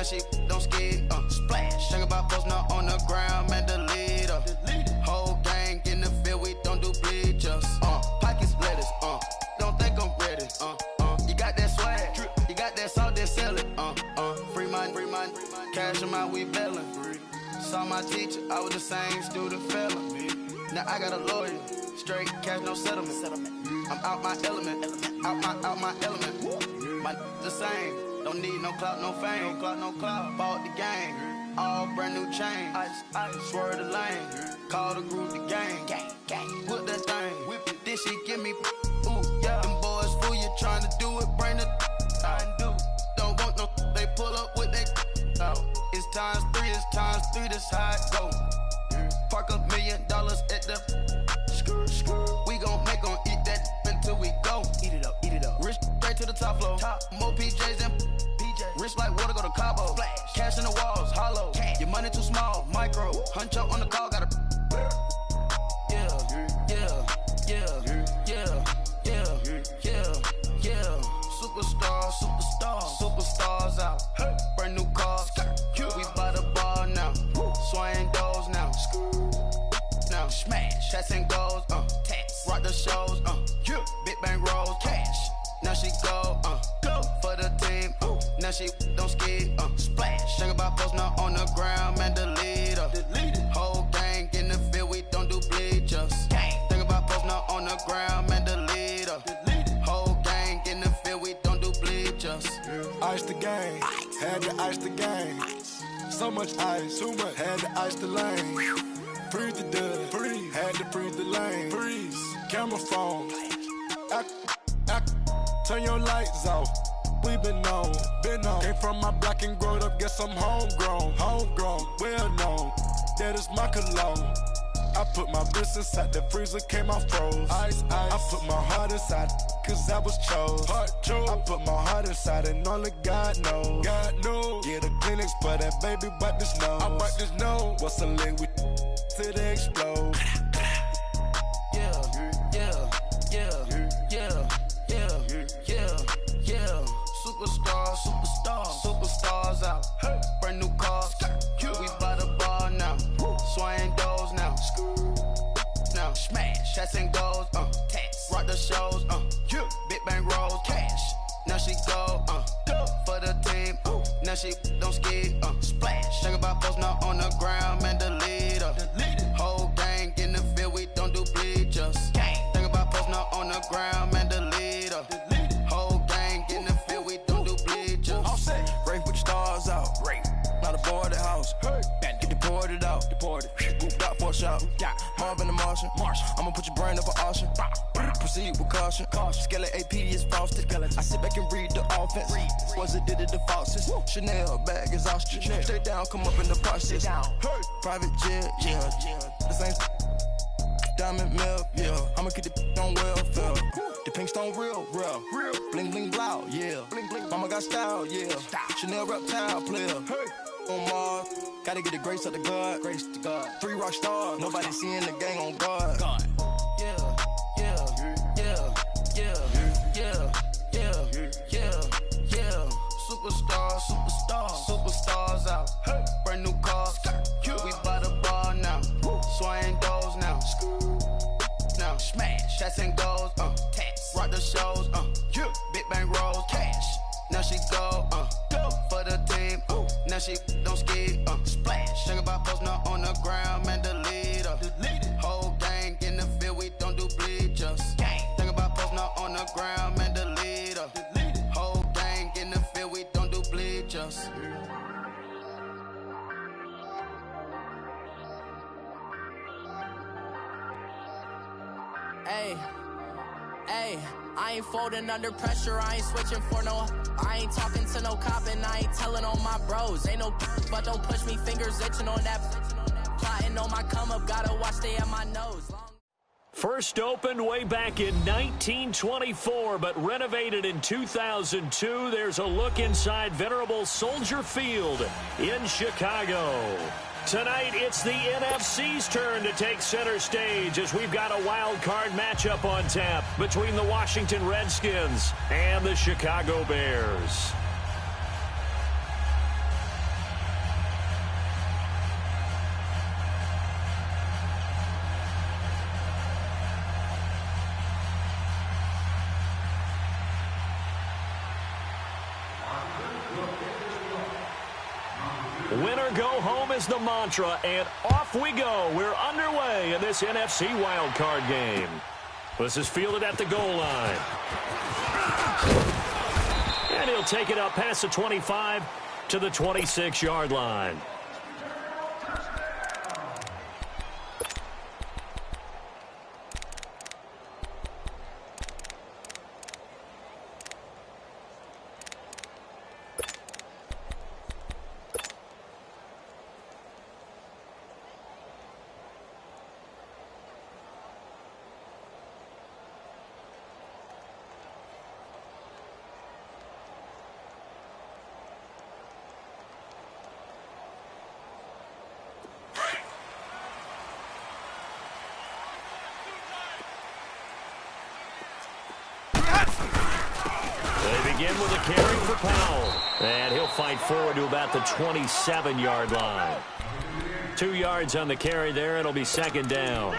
she don't skid, splash. Think about posting up on the ground, man, delete her. Whole gang in the field, we don't do bleachers. Pockets lettuce, don't think I'm ready. You got that swag, you got that salt, then sell it. Free mind, cash them out, we bailin'. Saw my teacher, I was the same student fella. Now I got a lawyer, straight cash, no settlement. I'm out my element, out my element. My the same, don't need no clout, no fame. No clout, bought the game, all brand new chain. Ice, swerve the lane, call the group the gang. Whip that thing, whip it, this shit give me ooh, yeah. Them boys fool you trying to do it, bring the I do. Don't want no, they pull up with they It's times three, this how it go. Park $1 million at the we gon' make 'em eat that until we go. Eat it up. Rich straight to the top floor. More PJs than PJ. Rich like water, go to Cabo. Splash. Cash in the walls, hollow. Cash. Your money too small, micro. Hunch up on the call, gotta. Superstars out. Brand new cars. We by the bar now. Swaying doors now. Now smash. Chats and goals. Rock the shows. Big bang rolls. Cash. Now she go. For the team. Now she don't skid. Splash. Think about posting up on the ground, man, delete her. Whole gang in the field, we don't do bleachers. Think about posting up on the ground, man, delete her. Whole gang in the field, we don't do bleachers. Ice the game, had to ice the game. So much ice, too much, had to ice the lane. Freeze the dust, freeze, had to freeze the lane. Freeze, camera phone, turn your lights off. We been on. Came from my block and growed up, guess I'm homegrown, well known. That is my cologne. I put my wrist inside the freezer, came out froze. Ice. I put my heart inside, cause I was chose. I put my heart inside and only God knows. Yeah, the clinics for that baby, bite this nose. I bite this nose. What's a leg with till they explode? Superstars out. Brand new cars. We by the bar now. Swaying doors now. Now smash. Chats and goals. Rock the shows. Big bang rolls. Cash. Now she go. For the team. Now she don't skid. Splash. Think about posting up on the ground, man, delete her. Whole gang in the field, we don't do bleachers. Think about posting up on the ground, man, delete her. Whole gang in the field, we don't do bleachers. All set. Rafe with the stars out. Not a boarded house. Get deported out. Booped out for a shot. Marvin the Martian. I'ma put your brain up for auction. Proceed with caution. Skeleton AP is frosted. I sit back and read the offense. Was it did it the faucets? Chanel bag is ostrich. Stay down, come up in the process. Private jet, yeah. The same diamond milk, yeah. I'ma keep the on welfare. The pink stone real. Bling bling blow, yeah. Mama got style, yeah. Chanel reptile player. On Mars, gotta get the grace of the God. 3 rock stars, nobody seeing the gang on guard. Superstars out. Brand new cars. We by the bar now. Swaying doors now. Now smash. Chats and goals. Rock the shows. Big bang rolls. Cash. Now she go. For the team. Now she don't skid. Splash. Think about posting up on the ground, man, delete her. Whole gang in the field, we don't do bleachers. Think about posting up on the ground, man, delete her. Whole gang in the field, we don't do bleachers. Hey, I ain't folding under pressure, I ain't switching for no. I ain't talking to no cop and I ain't telling on my bros. Ain't no but don't push me, fingers itching on that. Plotting on my come up, gotta watch stay at my nose. First opened way back in 1924, but renovated in 2002. There's a look inside venerable Soldier Field in Chicago. Tonight, it's the NFC's turn to take center stage as we've got a wild card matchup on tap between the Washington Redskins and the Chicago Bears. Win or go home is the mantra, and off we go. We're underway in this NFC wildcard game. This is fielded at the goal line. And he'll take it up past the 25 to the 26-yard line. Begin with a carry for Powell. And he'll fight forward to about the 27-yard line. 2 yards on the carry there. It'll be second down.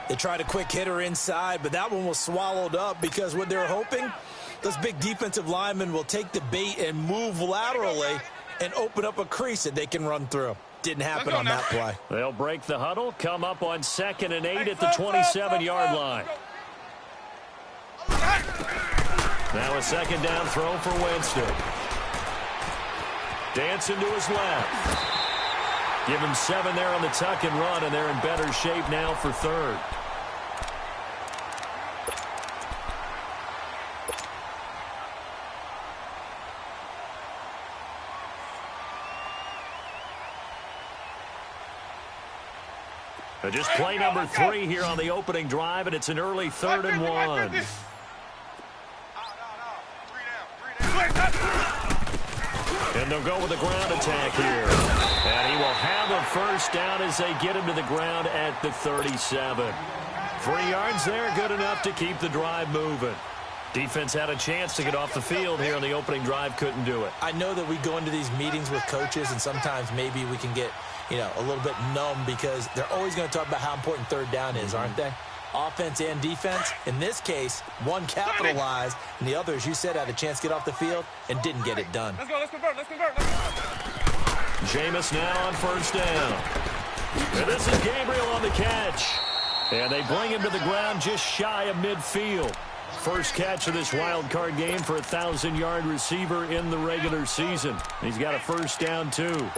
They tried a quick hitter inside, but that one was swallowed up because what they're hoping, those big defensive linemen will take the bait and move laterally and open up a crease that they can run through. Didn't happen on that play. They'll break the huddle, come up on 2nd and 8 at the 27-yard line. Now a second down throw for Winston. Dancing to his left. Give him 7 there on the tuck and run, and they're in better shape now for third. Just play number 3 here on the opening drive, and it's an early 3rd and 1. And they'll go with a ground attack here. And he will have a first down as they get him to the ground at the 37. 3 yards there, good enough to keep the drive moving. Defense had a chance to get off the field here on the opening drive, couldn't do it. I know that we go into these meetings with coaches, and sometimes maybe we can get, a little bit numb because they're always going to talk about how important third down is, aren't they? Offense and defense. In this case, one capitalized, and the other, as you said, had a chance to get off the field and didn't get it done. Let's go, let's convert. Jameis now on first down. And this is Gabriel on the catch. And they bring him to the ground just shy of midfield. First catch of this wild card game for a 1,000-yard receiver in the regular season. He's got a first down, too.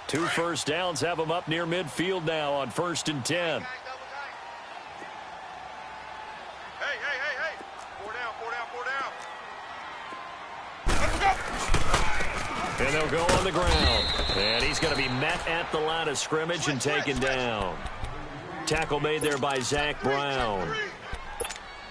Two first downs have them up near midfield now on 1st and 10. Hey. 4 down. And they'll go on the ground. And he's going to be met at the line of scrimmage and taken down. Tackle made there by Zach Brown.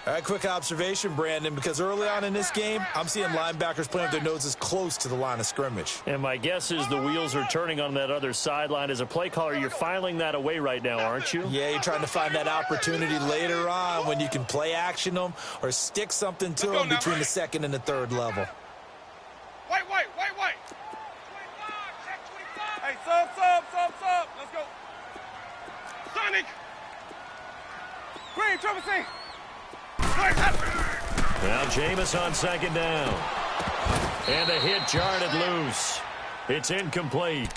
All right, quick observation, Brandon, because early on in this game, I'm seeing linebackers playing with their noses close to the line of scrimmage. And my guess is the wheels are turning on that other sideline. As a play caller, you're filing that away right now, aren't you? Yeah, you're trying to find that opportunity later on when you can play action them or stick something to them between the 2nd and the 3rd level. White. Hey, sub. Let's go. Sonic. Green, Trevor C. Now Jameis on 2nd down. And the hit jarred it loose. It's incomplete.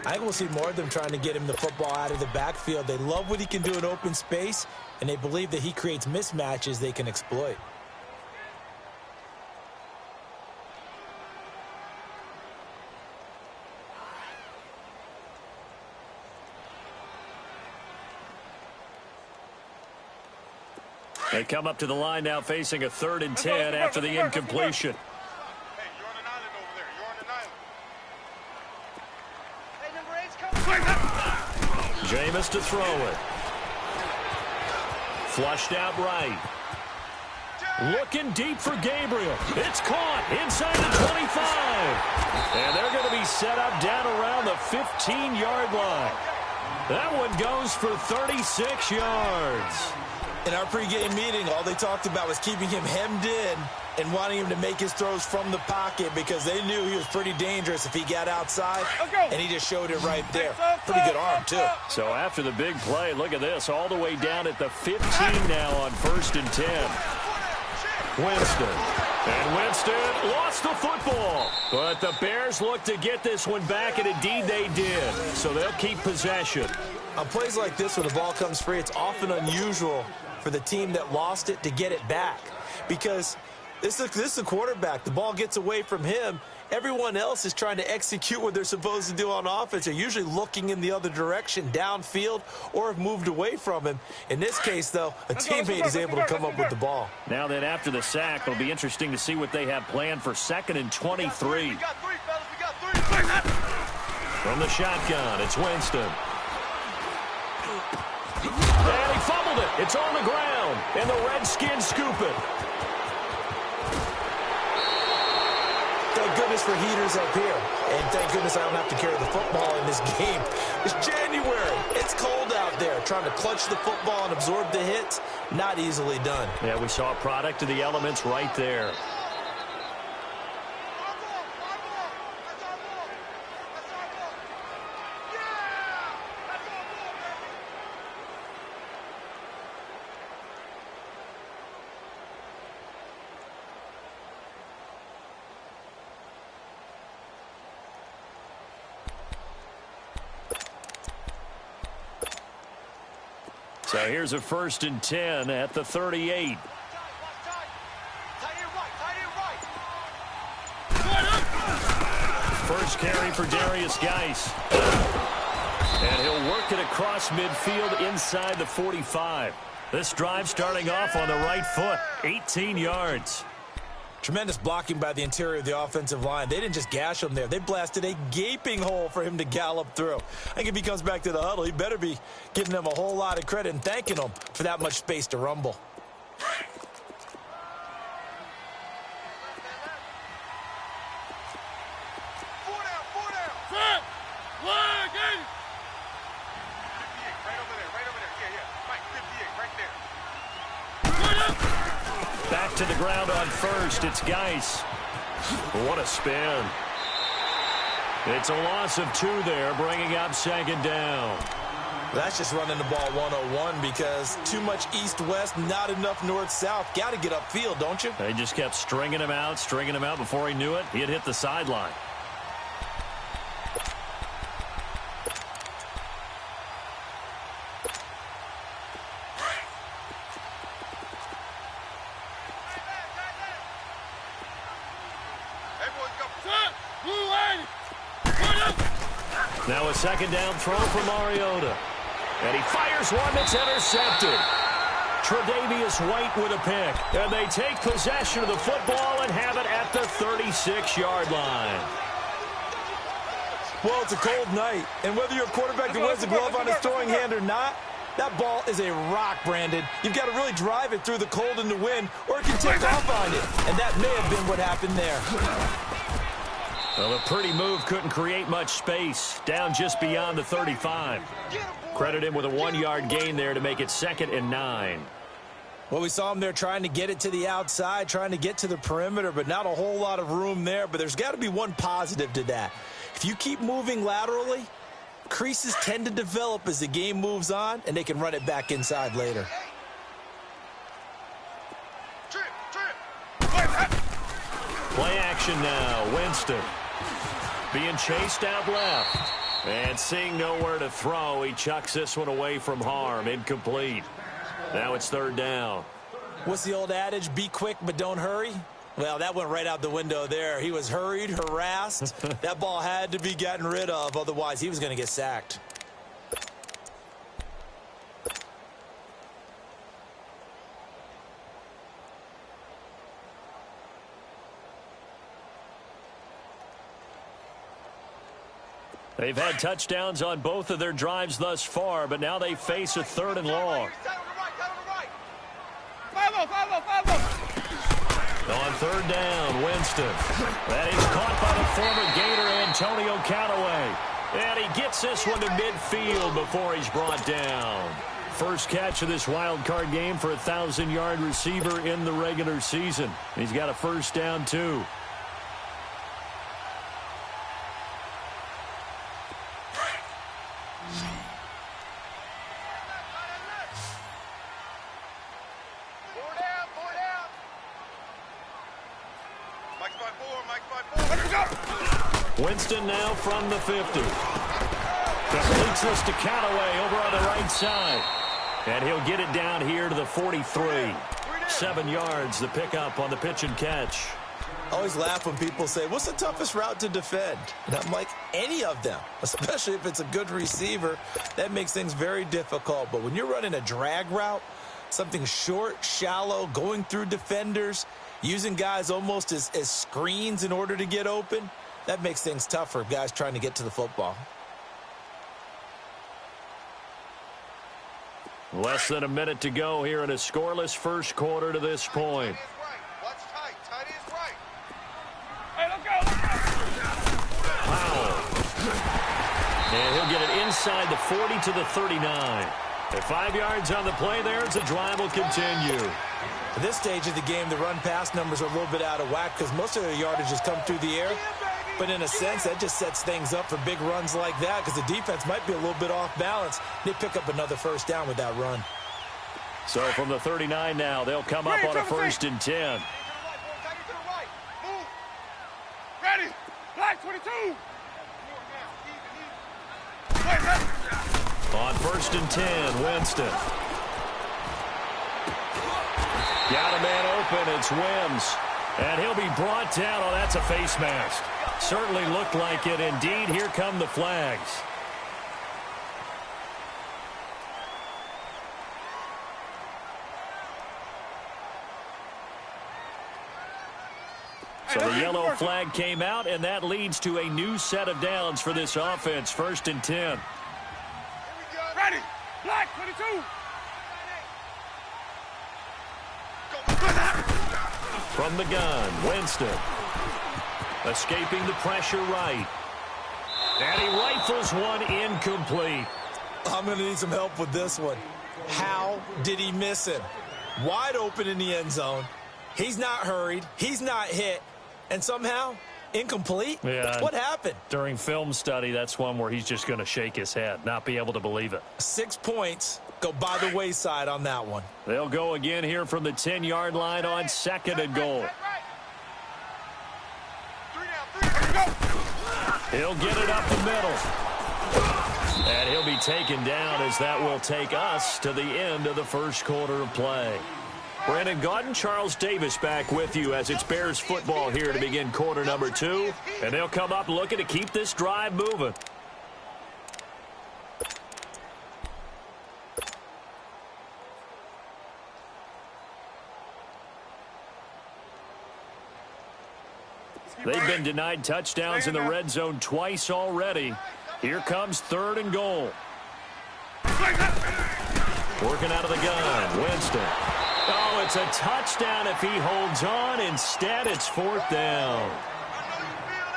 I think we'll see more of them trying to get him the football out of the backfield. They love what he can do in open space, and they believe that he creates mismatches they can exploit. They come up to the line now facing a 3rd and 10 after the incompletion. Hey, you're on an island over there. Hey, number 8's coming. Jameis to throw it. Flushed out right. Looking deep for Gabriel. It's caught inside the 25. And they're going to be set up down around the 15-yard line. That one goes for 36 yards. In our pregame meeting, all they talked about was keeping him hemmed in and wanting him to make his throws from the pocket because they knew he was pretty dangerous if he got outside, and he just showed it right there. Pretty good arm, too. So after the big play, look at this, all the way down at the 15 now on 1st and 10. Winston. And Winston lost the football. But the Bears look to get this one back, and indeed they did. So they'll keep possession. On plays like this, when the ball comes free, it's often unusual for the team that lost it to get it back. Because this is a quarterback. The ball gets away from him. Everyone else is trying to execute what they're supposed to do on offense. They're usually looking in the other direction, downfield, or have moved away from him. In this case, though, a teammate is able to come up with the ball. Now then, after the sack, it'll be interesting to see what they have planned for 2nd and 23. From the shotgun, it's Winston. And he fumbled it. It's on the ground, and the Redskins scoop it. Thank goodness for heaters up here. And thank goodness I don't have to carry the football in this game. It's January. It's cold out there. Trying to clutch the football and absorb the hits, not easily done. Yeah, we saw a product of the elements right there. So here's a 1st and 10 at the 38. First carry for Darius Geis. And he'll work it across midfield inside the 45. This drive starting off on the right foot, 18 yards. Tremendous blocking by the interior of the offensive line. They didn't just gash him there. They blasted a gaping hole for him to gallop through. I think if he comes back to the huddle, he better be giving them a whole lot of credit and thanking them for that much space to rumble. Back to the ground on 1st. It's Geis. What a spin. It's a loss of 2 there, bringing up 2nd down. That's just running the ball 101 because too much east-west, not enough north-south. Got to get upfield, don't you? They just kept stringing him out before he knew it. He had hit the sideline. Now a 2nd down throw for Mariota. And he fires one that's intercepted. Tre'Davious White with a pick. And they take possession of the football and have it at the 36-yard line. Well, it's a cold night. And whether you're a quarterback that wears a glove on his throwing hand or not, that ball is a rock, Brandon. You've got to really drive it through the cold and the wind, or it can take off on you. And that may have been what happened there. Well, a pretty move couldn't create much space. Down just beyond the 35. Credit him with a 1-yard gain there to make it 2nd and 9. Well, we saw him there trying to get it to the outside, trying to get to the perimeter, but not a whole lot of room there. But there's got to be one positive to that. If you keep moving laterally, creases tend to develop as the game moves on, and they can run it back inside later. Play action now. Winston being chased out left. And seeing nowhere to throw, he chucks this one away from harm. Incomplete. Now it's 3rd down. What's the old adage? Be quick, but don't hurry? Well, that went right out the window there. He was hurried, harassed. That ball had to be gotten rid of. Otherwise, he was going to get sacked. They've had touchdowns on both of their drives thus far, but now they face a 3rd and long. On 3rd down, Winston. That is caught by the former Gator, Antonio Callaway. And he gets this one to midfield before he's brought down. first catch of this wild card game for a 1,000-yard receiver in the regular season. He's got a first down, too. Winston now from the 50. Completes this to Callaway over on the right side. And he'll get it down here to the 43. 7 yards, the pickup on the pitch and catch. I always laugh when people say, what's the toughest route to defend? And I'm like, any of them, especially if it's a good receiver. That makes things very difficult. But when you're running a drag route, something short, shallow, going through defenders, using guys almost as screens in order to get open, that makes things tough for guys trying to get to the football. Less than a minute to go here in a scoreless first quarter to this point. Wow. And he'll get it inside the 40 to the 39. At 5 yards on the play there as the drive will continue. At this stage of the game, the run-pass numbers are a little bit out of whack because most of their yardage has come through the air. But in a sense, that just sets things up for big runs like that because the defense might be a little bit off balance. They pick up another first down with that run. So from the 39 now, they'll come up on a 1st and 10. Ready? Black 22. On 1st and 10, Winston. Got a man open. It's Wims. And he'll be brought down. Oh, that's a face mask. Certainly looked like it. Indeed, here come the flags. So the yellow flag came out, and that leads to a new set of downs for this offense. 1st and 10. Ready? Black 22. From the gun, Winston. Escaping the pressure right. And he rifles one incomplete. I'm going to need some help with this one. How did he miss him? Wide open in the end zone. He's not hurried. He's not hit. And somehow, incomplete? Yeah. What happened? During film study, that's one where he's just going to shake his head, not be able to believe it. 6 points go by the wayside on that one. They'll go again here from the 10-yard line on 2nd and goal. He'll get it up the middle. And he'll be taken down as that will take us to the end of the first quarter of play. Brandon Gaudin, Charles Davis back with you as it's Bears football here to begin quarter number 2. And they'll come up looking to keep this drive moving. They've been denied touchdowns in the red zone twice already. Here comes 3rd and goal. Working out of the gun, Winston. Oh, it's a touchdown if he holds on. Instead, it's 4th down.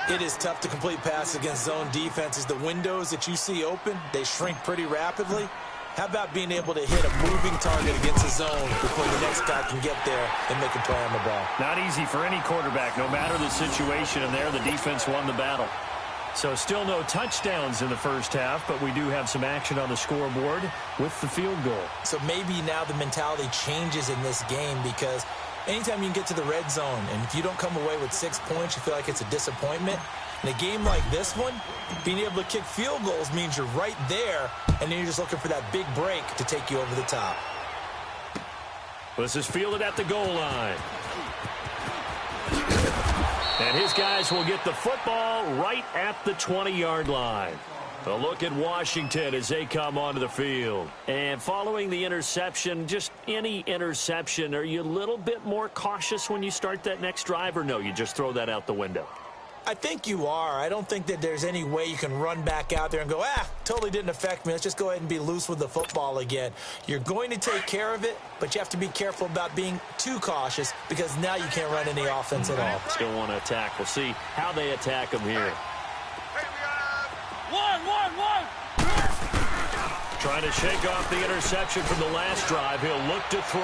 It is tough to complete passes against zone defenses. The windows that you see open, they shrink pretty rapidly. How about being able to hit a moving target against a zone before the next guy can get there and make a play on the ball? Not easy for any quarterback, no matter the situation, and there the defense won the battle. So still no touchdowns in the first half, but we do have some action on the scoreboard with the field goal. So maybe now the mentality changes in this game because anytime you can get to the red zone, and if you don't come away with 6 points, you feel like it's a disappointment. In a game like this one, being able to kick field goals means you're right there, and then you're just looking for that big break to take you over the top. This is fielded at the goal line. And his guys will get the football right at the 20-yard line. A look at Washington as they come onto the field. And following the interception, just any interception, are you a little bit more cautious when you start that next drive, or no, you just throw that out the window? I think you are. I don't think that there's any way you can run back out there and go, totally didn't affect me. Let's just go ahead and be loose with the football again. You're going to take care of it, but you have to be careful about being too cautious because now you can't run any offense at all. Still want to attack. We'll see how they attack them here. Trying to shake off the interception from the last drive. He'll look to throw.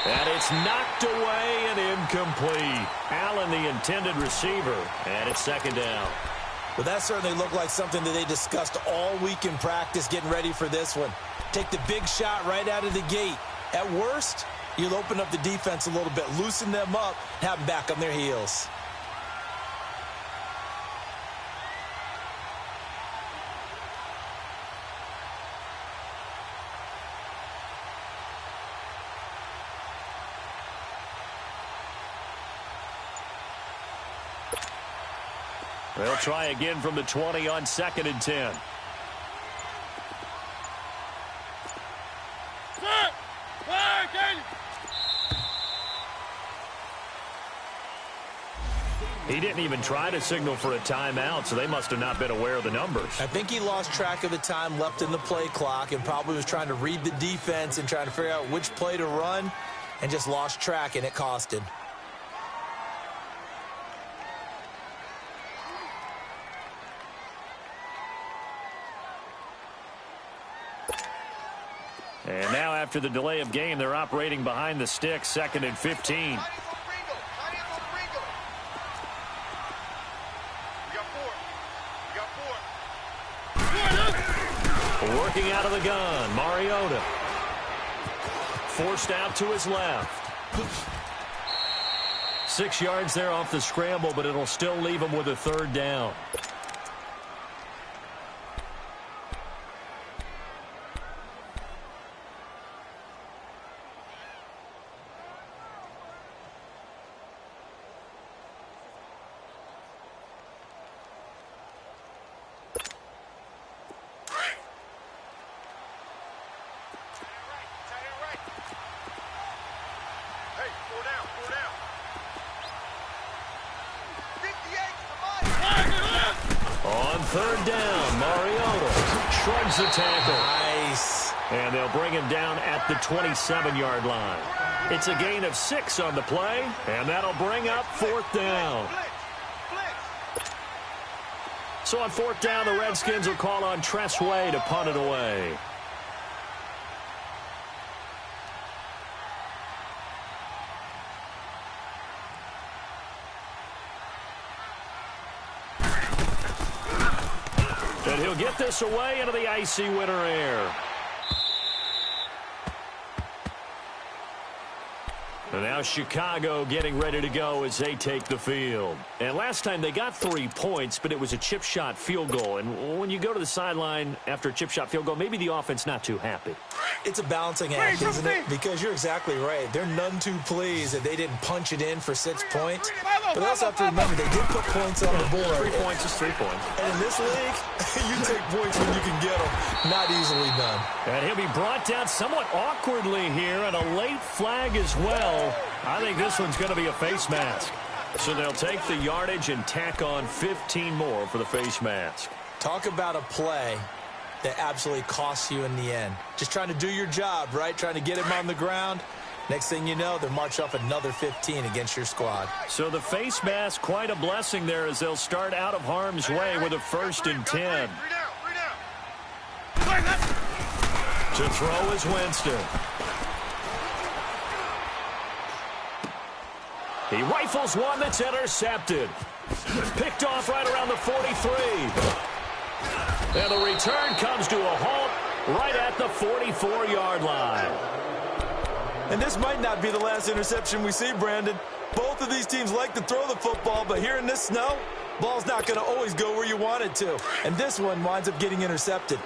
And it's knocked away and incomplete. Allen, the intended receiver, and it's second down. Well, that certainly looked like something that they discussed all week in practice, getting ready for this one. Take the big shot right out of the gate. At worst, you'll open up the defense a little bit, loosen them up, have them back on their heels. They'll try again from the 20 on 2nd and 10. He didn't even try to signal for a timeout, so they must have not been aware of the numbers. I think he lost track of the time left in the play clock and probably was trying to read the defense and trying to figure out which play to run and just lost track, and it cost him. And now after the delay of game, they're operating behind the sticks, 2nd and 15. Working out of the gun, Mariota. Forced out to his left. 6 yards there off the scramble, but it'll still leave him with a 3rd down. On 3rd down, Mariota shrugs the tackle. Nice. And they'll bring him down at the 27-yard line. It's a gain of 6 on the play, and that'll bring up 4th down. So on 4th down, the Redskins will call on Tress Way to punt it away. And he'll get this away into the icy winter air. And now Chicago getting ready to go as they take the field. And last time they got 3 points, but it was a chip shot field goal. And when you go to the sideline after a chip shot field goal, maybe the offense not too happy. It's a balancing act, isn't it? Because you're exactly right. They're none too pleased that they didn't punch it in for 6 points. But also have to remember they did put points on the board. 3 points is 3 points. And in this league, you take points when you can get them. Not easily done. And he'll be brought down somewhat awkwardly here, and a late flag as well. I think this one's going to be a face mask. So they'll take the yardage and tack on 15 more for the face mask. Talk about a play that absolutely costs you in the end. Just trying to do your job, right? Trying to get him on the ground. Next thing you know, they'll march up another 15 against your squad. So the face mask, quite a blessing there as they'll start out of harm's way with a 1st and 10. To throw is Winston. He rifles one that's intercepted. Picked off right around the 43. And the return comes to a halt right at the 44-yard line. And this might not be the last interception we see, Brandon. Both of these teams like to throw the football, but here in this snow, ball's not going to always go where you want it to. And this one winds up getting intercepted.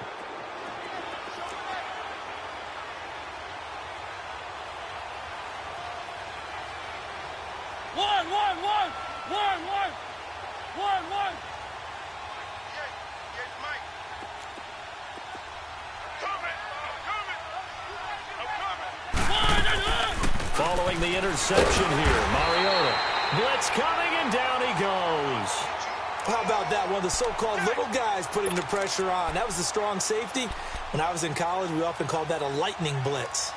Following the interception here, Mariota. Blitz coming, and down he goes. How about that? One of the so-called little guys putting the pressure on. That was the strong safety. When I was in college, we often called that a lightning blitz.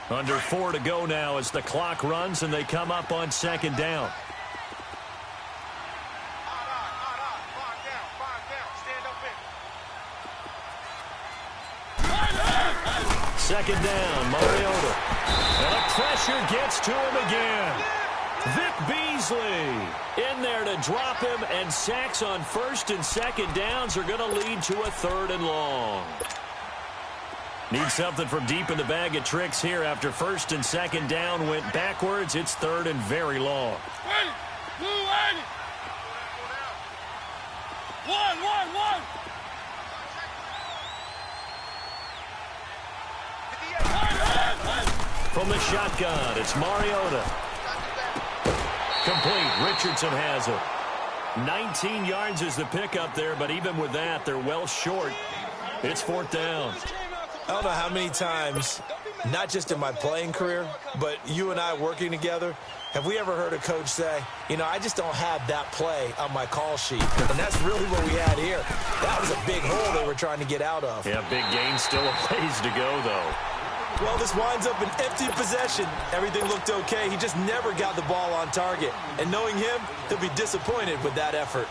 Under 4 to go now as the clock runs and they come up on 2nd down. Second down, Mariota. And the pressure gets to him again. Vic Beasley in there to drop him, and sacks on first and second downs are going to lead to a 3rd and long. Need something from deep in the bag of tricks here after first and second down went backwards. It's 3rd and very long. 1. From the shotgun, it's Mariota. Complete. Richardson has it. 19 yards is the pickup there, but even with that, they're well short. It's 4th down. I don't know how many times, not just in my playing career, but you and I working together, have we ever heard a coach say, you know, I just don't have that play on my call sheet. And that's really what we had here. That was a big hole they were trying to get out of. Yeah, big gain, still a ways to go, though. Well, this winds up an empty possession. Everything looked okay. He just never got the ball on target. And knowing him, he'll be disappointed with that effort.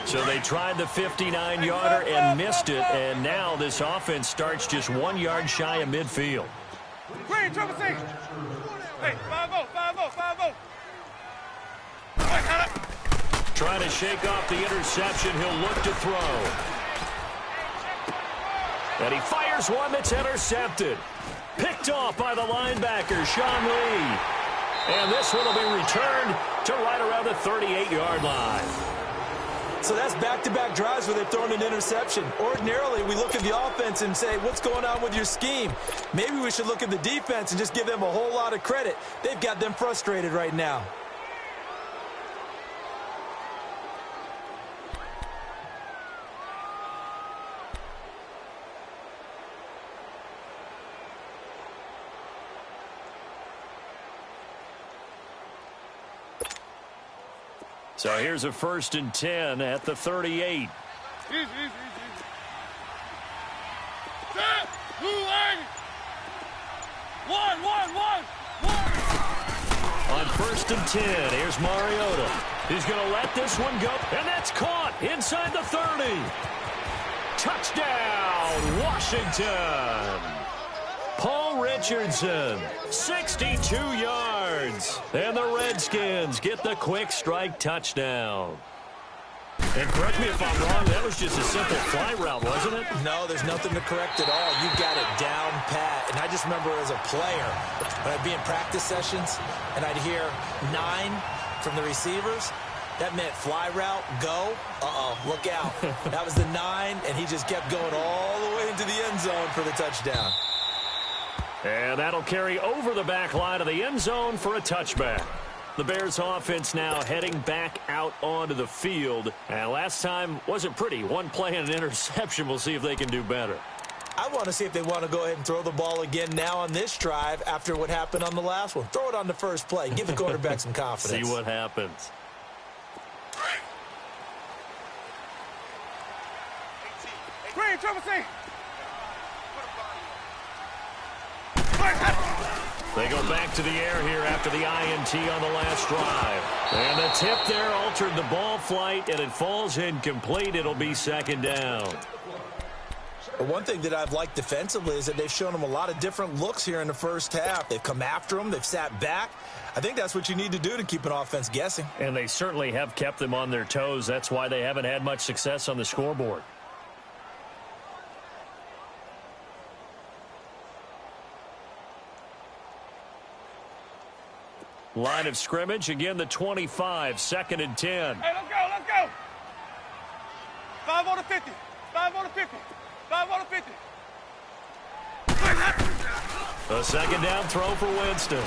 So they tried the 59-yarder and missed it, and now this offense starts just 1 yard shy of midfield. Green, triple C. Hey, 5-0. Trying to shake off the interception. He'll look to throw. And he fires one that's intercepted. Picked off by the linebacker, Sean Lee. And this one will be returned to right around the 38-yard line. So that's back-to-back drives where they've thrown an interception. Ordinarily, we look at the offense and say, what's going on with your scheme? Maybe we should look at the defense and just give them a whole lot of credit. They've got them frustrated right now. So here's a 1st and 10 at the 38. Easy. 1. On 1st and 10, here's Mariota. He's going to let this one go, and that's caught inside the 30. Touchdown, Washington. Paul Richardson, 62 yards. And the Redskins get the quick strike touchdown. And correct me if I'm wrong, that was just a simple fly route, wasn't it? No, there's nothing to correct at all. You got it down pat. And I just remember as a player, when I'd be in practice sessions, and I'd hear 9 from the receivers, that meant fly route, go, look out. That was the 9, and he just kept going all the way into the end zone for the touchdown. And that'll carry over the back line of the end zone for a touchback. The Bears offense now heading back out onto the field. And last time wasn't pretty. One play and an interception. We'll see if they can do better. I want to see if they want to go ahead and throw the ball again now on this drive after what happened on the last one. Throw it on the first play. Give the quarterback some confidence. See what happens. Green, triple C. They go back to the air here after the INT on the last drive. And the tip there altered the ball flight, and it falls incomplete. It'll be 2nd down. One thing that I've liked defensively is that they've shown them a lot of different looks here in the first half. They've come after them. They've sat back. I think that's what you need to do to keep an offense guessing. And they certainly have kept them on their toes. That's why they haven't had much success on the scoreboard. Line of scrimmage, again the 25, 2nd and 10. Hey, let's go. 5 on the 50. 5 on the 50. 5 on the 50. A 2nd down throw for Winston.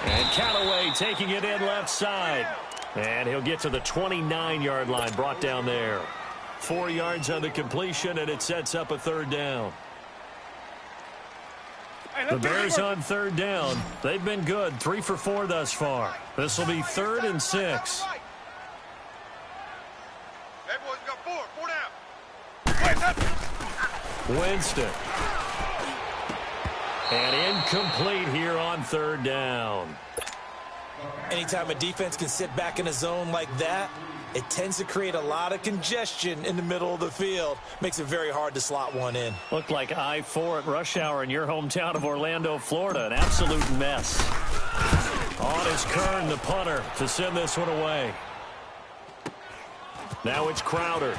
And Callaway taking it in left side. And he'll get to the 29-yard line, brought down there. 4 yards on the completion, and it sets up a 3rd down. The Bears on 3rd down. They've been good. 3 for 4 thus far. This will be 3rd and 6. Hey, boys, you got 4 down. Winston. And incomplete here on 3rd down. Anytime a defense can sit back in a zone like that, it tends to create a lot of congestion in the middle of the field. Makes it very hard to slot one in. Looked like I-4 at rush hour in your hometown of Orlando, Florida. An absolute mess. On is Kern, the punter, to send this one away. Now it's Crowder.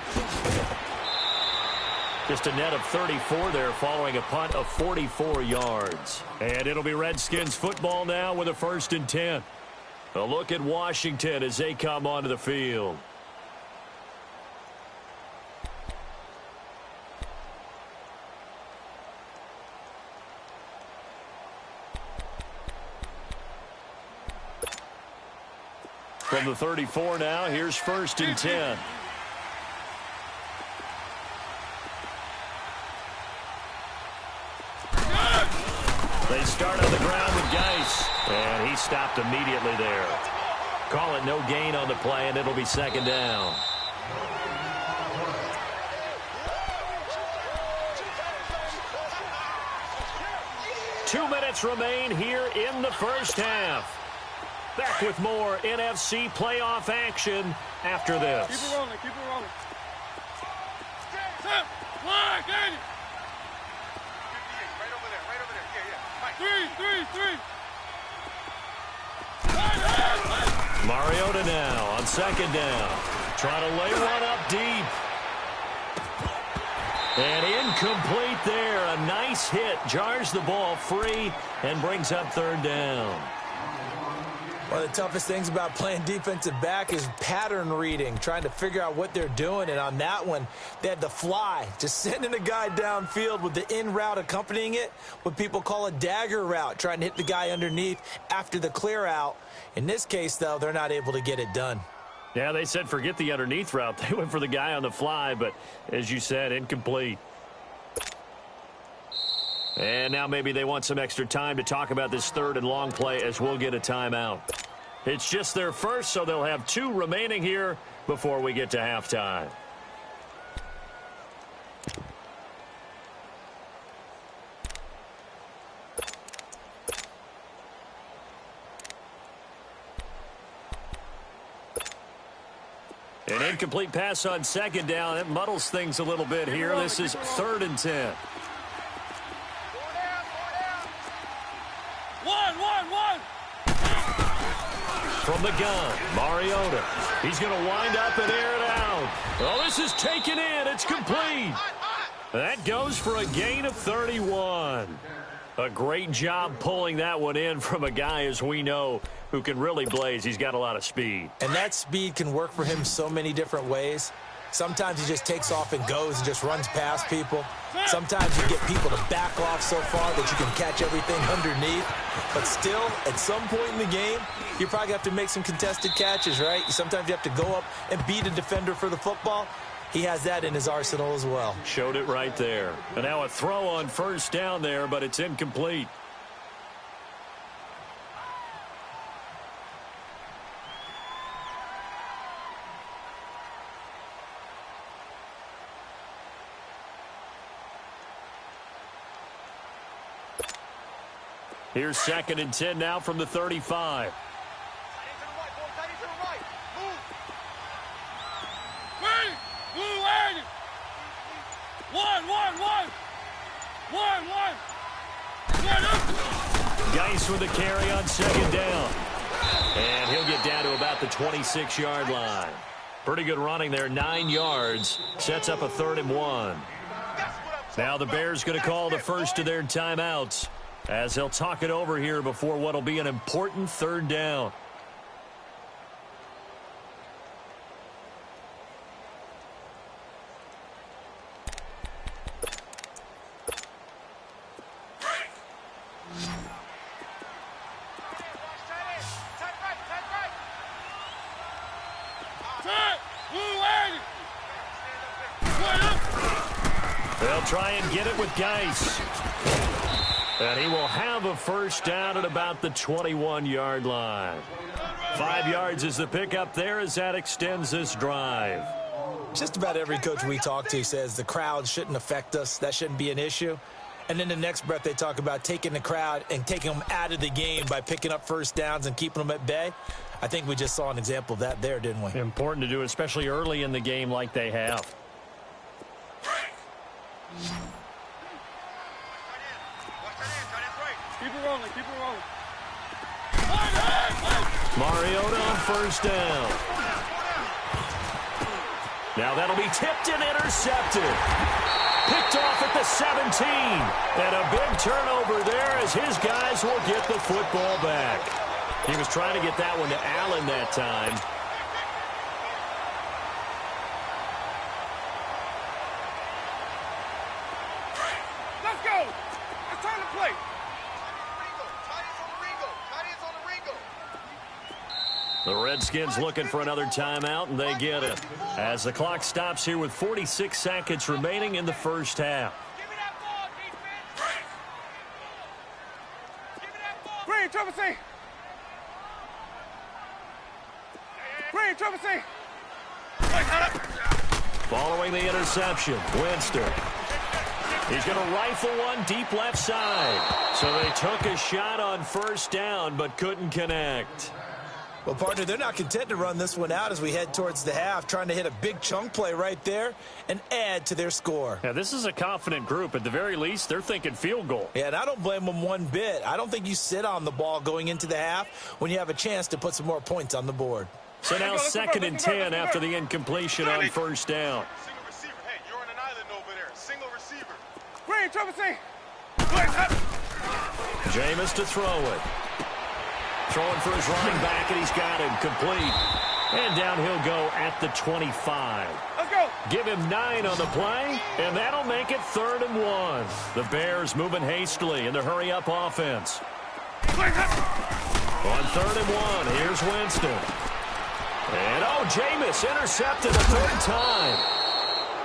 Just a net of 34 there following a punt of 44 yards. And it'll be Redskins football now with a 1st and 10. A look at Washington as they come onto the field. From the 34 now, here's 1st and 10. They start on the ground with Geis, and he stopped immediately there. Call it no gain on the play, and it'll be 2nd down. Two minutes remain here in the first half. Back with more NFC playoff action after this. Keep it rolling, keep it rolling. Set, fly, get it. Right over there, yeah. 3. Mariota now on 2nd down. Trying to lay one up deep. And incomplete there. A nice hit. Jars the ball free and brings up 3rd down. One of the toughest things about playing defensive back is pattern reading, trying to figure out what they're doing. And on that one, they had the fly, just sending a guy downfield with the in route accompanying it, what people call a dagger route, trying to hit the guy underneath after the clear out. In this case, though, they're not able to get it done. Yeah, they said forget the underneath route. They went for the guy on the fly, but as you said, incomplete. And now maybe they want some extra time to talk about this 3rd and long play as we'll get a timeout. It's just their first, so they'll have 2 remaining here before we get to halftime. An incomplete pass on 2nd down. It muddles things a little bit here. This is 3rd and 10. From the gun, Mariota. He's going to wind up and air it out. Oh, this is taken in. It's complete. That goes for a gain of 31. A great job pulling that one in from a guy, as we know, who can really blaze. He's got a lot of speed. And that speed can work for him so many different ways. Sometimes he just takes off and goes and just runs past people. Sometimes you get people to back off so far that you can catch everything underneath. But still, at some point in the game, you probably have to make some contested catches, right? Sometimes you have to go up and beat a defender for the football. He has that in his arsenal as well. Showed it right there. And now a throw on 1st down there, but it's incomplete. Here's 2nd and 10 now from the 35. Geis with the carry on 2nd down. And he'll get down to about the 26-yard line. Pretty good running there, 9 yards. Sets up a 3rd and 1. Now the Bears going to call the first of their timeouts, as they'll talk it over here before what will be an important 3rd down. They'll try and get it with Geis. And he will have a 1st down at about the 21-yard line. 5 yards is the pickup there as that extends this drive. Just about every coach we talk to says the crowd shouldn't affect us. That shouldn't be an issue. And in the next breath, they talk about taking the crowd and taking them out of the game by picking up 1st downs and keeping them at bay. I think we just saw an example of that there, didn't we? Important to do, especially early in the game like they have. Keep it rolling, keep it rolling. Mariota on first down. Now that'll be tipped and intercepted. Picked off at the 17. And a big turnover there as his guys will get the football back. He was trying to get that one to Allen that time. Let's go. It's time to play. The Redskins looking for another timeout, and they get it. As the clock stops here with 46 seconds remaining in the first half. Give me that ball, defense. Give me that ball. Green, Trevor C. Green, Trevor C. Following the interception, Winston. He's going to rifle one deep left side. So they took a shot on first down, but couldn't connect. Well, partner, they're not content to run this one out as we head towards the half, trying to hit a big chunk play right there and add to their score. Yeah, this is a confident group. At the very least, they're thinking field goal. Yeah, and I don't blame them one bit. I don't think you sit on the ball going into the half when you have a chance to put some more points on the board. So now 2nd and 10 after the incompletion on first down. Single receiver. Hey, you're on an island over there. Single receiver. Green, Trevor C. Jameis to throw it. Throwing for his running back, and he's got him complete. And down he'll go at the 25. Let's go. Give him 9 on the play, and that'll make it 3rd and 1. The Bears moving hastily in the hurry-up offense. On 3rd and 1, here's Winston. And, Jameis intercepted a 3rd time.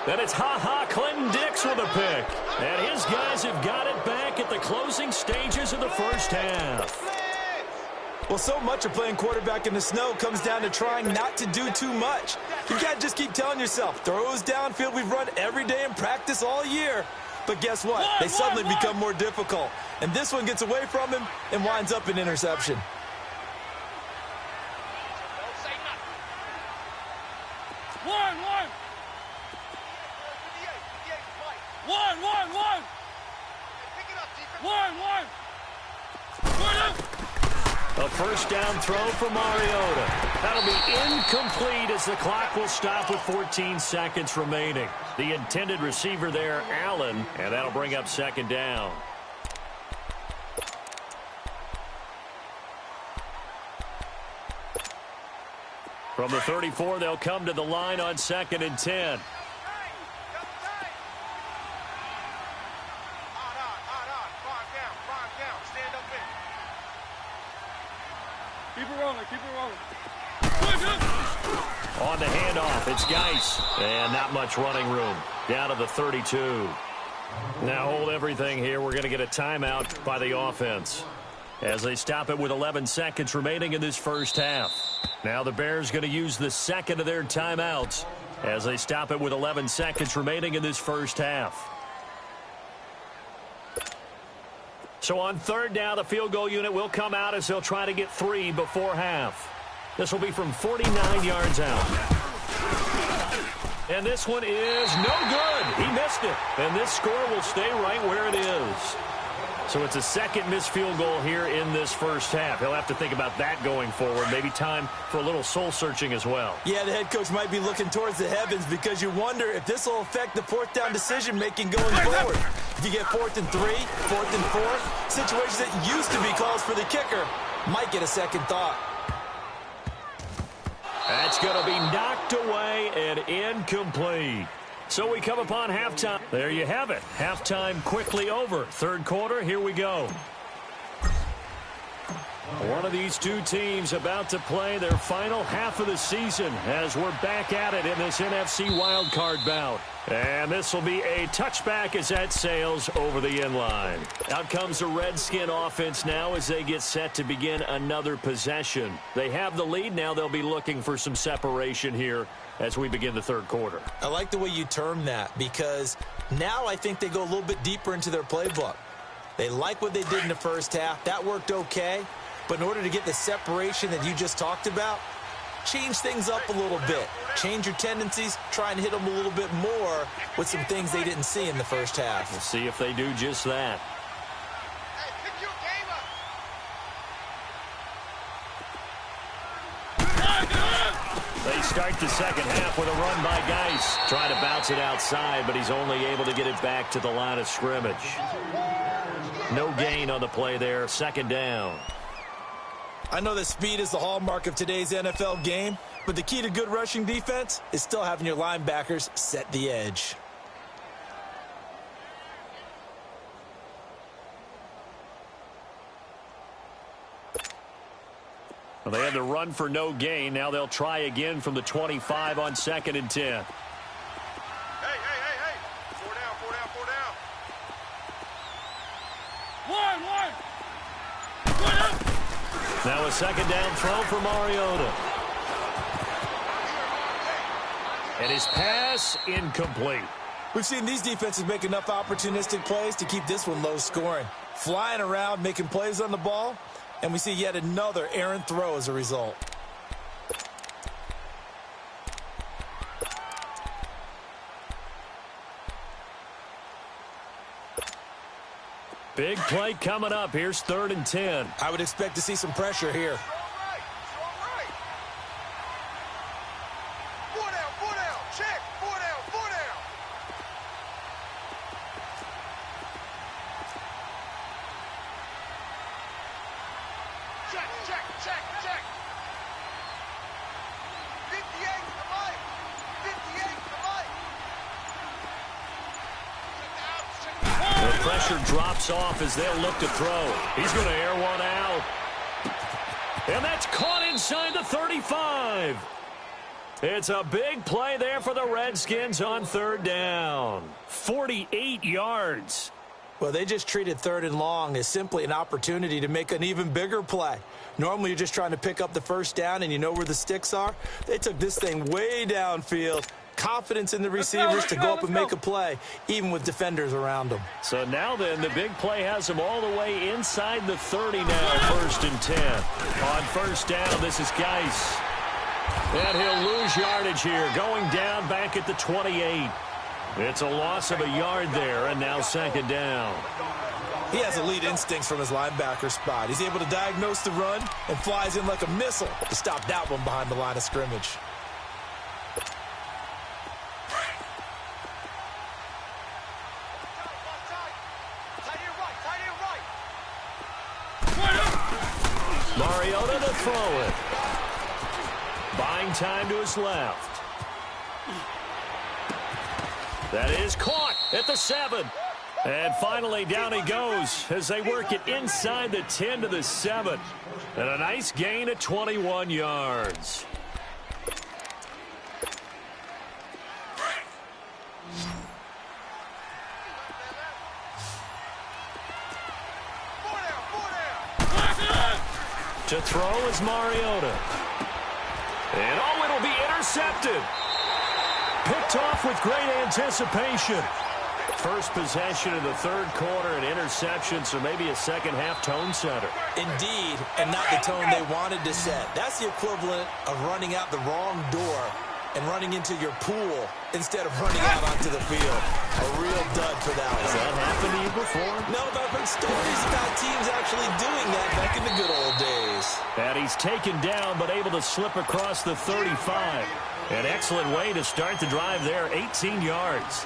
Then it's Clinton Dix with a pick. And his guys have got it back at the closing stages of the first half. Well, so much of playing quarterback in the snow comes down to trying not to do too much. You got to just keep telling yourself, throws downfield we've run every day in practice all year. But guess what? They suddenly become more difficult. And this one gets away from him and winds up an interception. A first down throw for Mariota. That'll be incomplete as the clock will stop with 14 seconds remaining. The intended receiver there, Allen, and that'll bring up 2nd down. From the 34, they'll come to the line on 2nd and 10. Keep it rolling, keep it rolling. On the handoff, it's Geis. And not much running room. Down to the 32. Now hold everything here. We're going to get a timeout by the offense as they stop it with 11 seconds remaining in this first half. Now the Bears going to use the second of their timeouts as they stop it with 11 seconds remaining in this first half. So on 3rd down, the field goal unit will come out as they'll try to get 3 before half. This will be from 49 yards out. And this one is no good. He missed it. And this score will stay right where it is. So it's a second missed field goal here in this first half. He'll have to think about that going forward. Maybe time for a little soul-searching as well. Yeah, the head coach might be looking towards the heavens because you wonder if this will affect the 4th down decision-making going forward. If you get 4th and 3, 4th and 4, situations that used to be calls for the kicker might get a second thought. That's going to be knocked away and incomplete. So we come upon halftime. There you have it. Halftime quickly over. 3rd quarter, here we go. One of these two teams about to play their final half of the season as we're back at it in this NFC wildcard bout. And this will be a touchback as that sails over the inline. Out comes the Redskin offense now as they get set to begin another possession. They have the lead. Now they'll be looking for some separation here as we begin the 3rd quarter. I like the way you term that because now I think they go a little bit deeper into their playbook. They like what they did in the first half. That worked okay. But in order to get the separation that you just talked about, change things up a little bit. Change your tendencies, try and hit them a little bit more with some things they didn't see in the first half. We'll see if they do just that. They start the second half with a run by Geis. Trying to bounce it outside, but he's only able to get it back to the line of scrimmage. No gain on the play there. Second down. I know that speed is the hallmark of today's NFL game, but the key to good rushing defense is still having your linebackers set the edge. Well, they had the run for no gain. Now they'll try again from the 25 on 2nd and 10. Hey. 4 down. 1. Now a second down throw for Mariota. And his pass incomplete. We've seen these defenses make enough opportunistic plays to keep this one low scoring. Flying around, making plays on the ball, and we see yet another errant throw as a result. Big play coming up. Here's 3rd and 10. I would expect to see some pressure here. Drops off as they'll look to throw. He's going to air one out. And that's caught inside the 35. It's a big play there for the Redskins on 3rd down. 48 yards. Well, they just treated 3rd and long as simply an opportunity to make an even bigger play. Normally, you're just trying to pick up the first down and you know where the sticks are. They took this thing way downfield. Confidence in the receivers to go up and make a play, even with defenders around them. So now then, the big play has them all the way inside the 30 now, 1st and 10. On 1st down, this is Geis. And he'll lose yardage here, going down back at the 28. It's a loss of a yard there, and now 2nd down. He has elite instincts from his linebacker spot. He's able to diagnose the run and flies in like a missile to stop that one behind the line of scrimmage. Mariota to throw it. Buying time to his left. That is caught at the 7. And finally down he goes as they work it inside the 10 to the 7. And a nice gain at 21 yards. To throw is Mariota. And oh, it'll be intercepted. Picked off with great anticipation. First possession of the 3rd quarter, an interception, so maybe a second half tone setter. Indeed, and not the tone they wanted to set. That's the equivalent of running out the wrong door and running into your pool instead of running out onto the field. A real dud for that one. Has that happened to you before? No, but I've heard stories about teams actually doing that back in the good old days. And he's taken down, but able to slip across the 35. An excellent way to start the drive there, 18 yards.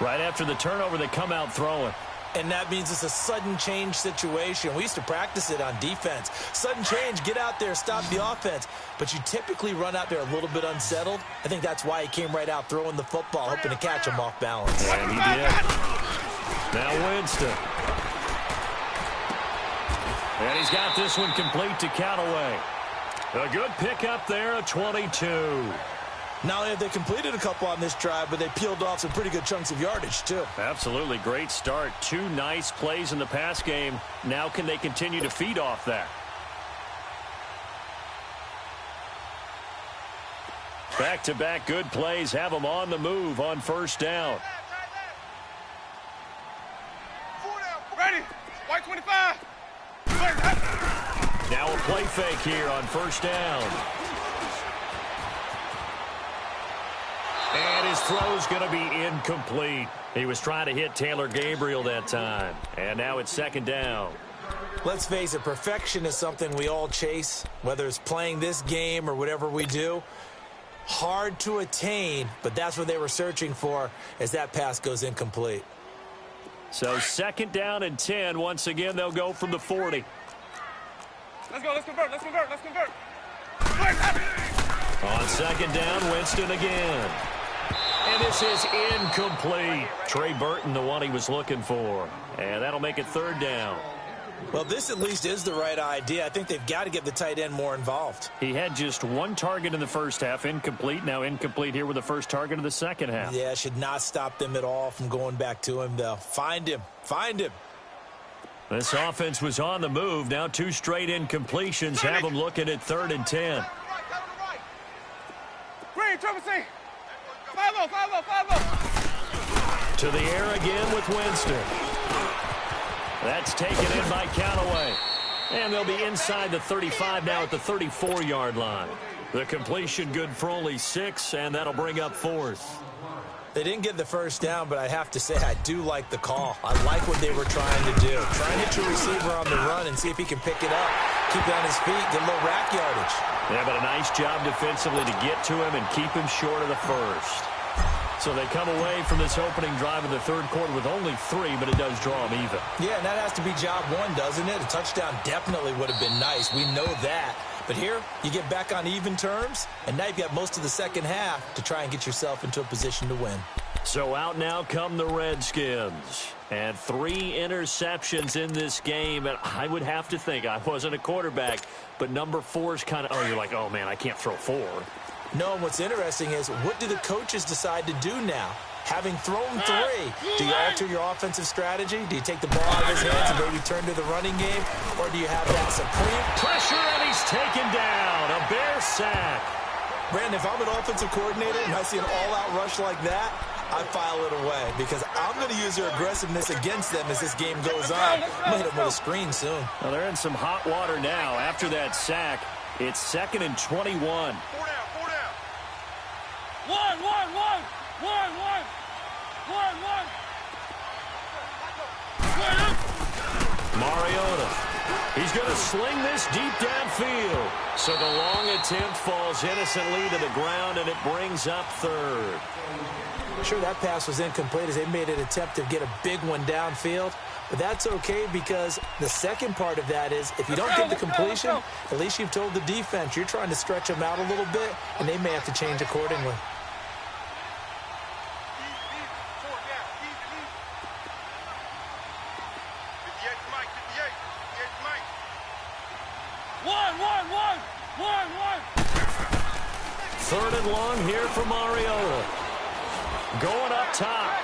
Right after the turnover, they come out throwing. And that means it's a sudden change situation. We used to practice it on defense. Sudden change, get out there, stop the offense. But you typically run out there a little bit unsettled. I think that's why he came right out throwing the football, hoping to catch him off balance. And he did. Now Winston. And he's got this one complete to Callaway. A good pickup there at 22. Not only have they completed a couple on this drive, but they peeled off some pretty good chunks of yardage, too. Absolutely. Great start. 2 nice plays in the pass game. Now can they continue to feed off that? Back-to-back good plays have them on the move on 1st down. Ready. White 25. Now play fake here on first down. And his throw's going to be incomplete. He was trying to hit Taylor Gabriel that time. And now it's second down. Let's face it, perfection is something we all chase, whether it's playing this game or whatever we do. Hard to attain, but that's what they were searching for as that pass goes incomplete. So second down and 10. Once again, they'll go from the 40. Let's go. Let's convert. Let's convert. Let's convert. On second down, Winston again. And this is incomplete. Trey Burton, the one he was looking for. And that'll make it third down. Well, this at least is the right idea. I think they've got to get the tight end more involved. He had just one target in the first half, incomplete. Now incomplete here with the first target of the second half. Yeah, should not stop them at all from going back to him, though. Find him. Find him. This offense was on the move. Now two straight incompletions have them looking at third and 10. Green, triple C. 5-0, 5-0, 5-0. To the air again with Winston. That's taken in by Callaway. And they'll be inside the 35 now at the 34-yard line. The completion good for only 6, and that'll bring up fourth. They didn't get the first down, but I have to say I do like the call. I like what they were trying to do. Try and hit your receiver on the run and see if he can pick it up. Keep it on his feet, get a little rack yardage. Yeah, but a nice job defensively to get to him and keep him short of the first. So they come away from this opening drive in the third quarter with only 3, but it does draw them even. Yeah, and that has to be job one, doesn't it? A touchdown definitely would have been nice. We know that. But here, you get back on even terms, and now you've got most of the second half to try and get yourself into a position to win. So out now come the Redskins. And 3 interceptions in this game. And I would have to think, I wasn't a quarterback, but number 4's kind of, you're like, oh, man, I can't throw 4. No, what's interesting is, what do the coaches decide to do now? Having thrown 3, do you alter your offensive strategy? Do you take the ball out of his hands and maybe turn to the running game? Or do you have that supreme pressure, and he's taken down? A Bear sack. Brandon, if I'm an offensive coordinator and I see an all-out rush like that, I file it away because I'm going to use their aggressiveness against them as this game goes on. I'm going to hit them with a screen soon. Well, they're in some hot water now. After that sack, it's 2nd and 21. 4 down. 1. Mariota. He's going to sling this deep downfield. So the long attempt falls innocently to the ground, and it brings up third. Sure, that pass was incomplete as they made an attempt to get a big one downfield. But that's okay because the second part of that is if you don't get the completion, at least you've told the defense you're trying to stretch them out a little bit, and they may have to change accordingly. Third and long here for Mariota. Going up top.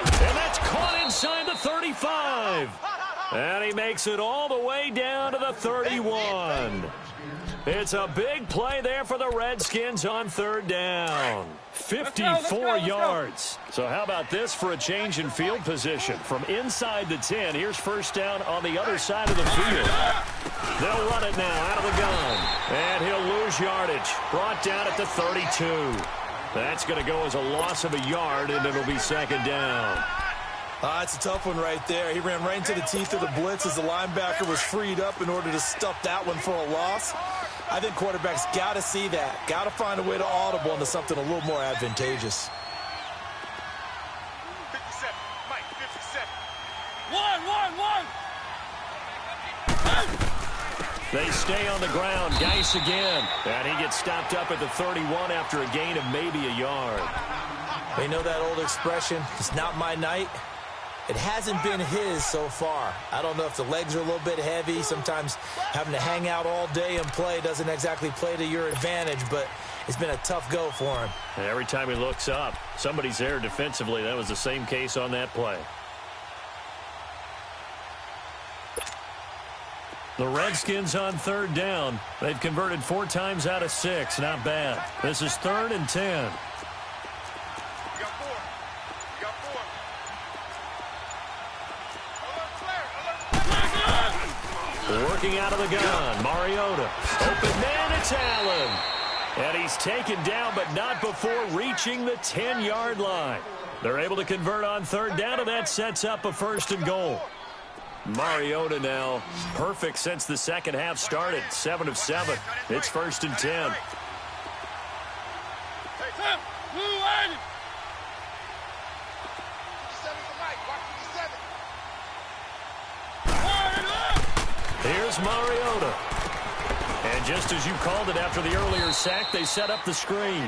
And that's caught inside the 35. And he makes it all the way down to the 31. It's a big play there for the Redskins on third down. 54 yards. So how about this for a change in field position? From inside the 10, here's first down on the other side of the field. They'll run it now out of the gun. And he'll lose yardage. Brought down at the 32. That's going to go as a loss of a yard, and it'll be second down. It's a tough one right there. He ran right into the teeth of the blitz as the linebacker was freed up in order to stuff that one for a loss. I think quarterbacks got to see that. Got to find a way to audible into something a little more advantageous. 57. Mike, 57. 1. They stay on the ground. Geis again. And he gets stopped up at the 31 after a gain of maybe a yard. They know that old expression, it's not my night. It hasn't been his so far. I don't know if the legs are a little bit heavy. Sometimes having to hang out all day and play doesn't exactly play to your advantage, but it's been a tough go for him. And every time he looks up, somebody's there defensively. That was the same case on that play. The Redskins on third down. They've converted 4 times out of 6. Not bad. This is 3rd and 10. Working out of the gun, Mariota. Open man, it's Allen. And he's taken down, but not before reaching the 10-yard line. They're able to convert on third down, and that sets up a 1st and goal. Mariota now perfect since the second half started. 7 of 7. It's 1st and 10. Here's Mariota. And just as you called it after the earlier sack, they set up the screen.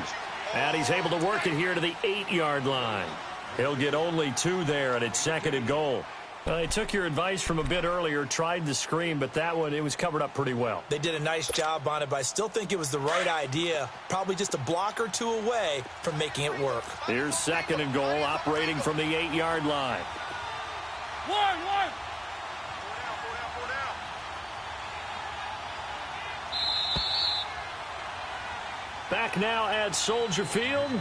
And he's able to work it here to the 8-yard line. He'll get only 2 there, and it's 2nd and goal. They took your advice from a bit earlier, tried the screen, but that one, it was covered up pretty well. They did a nice job on it, but I still think it was the right idea. Probably just a block or 2 away from making it work. Here's 2nd and goal, operating from the 8-yard line. One. Back now at Soldier Field.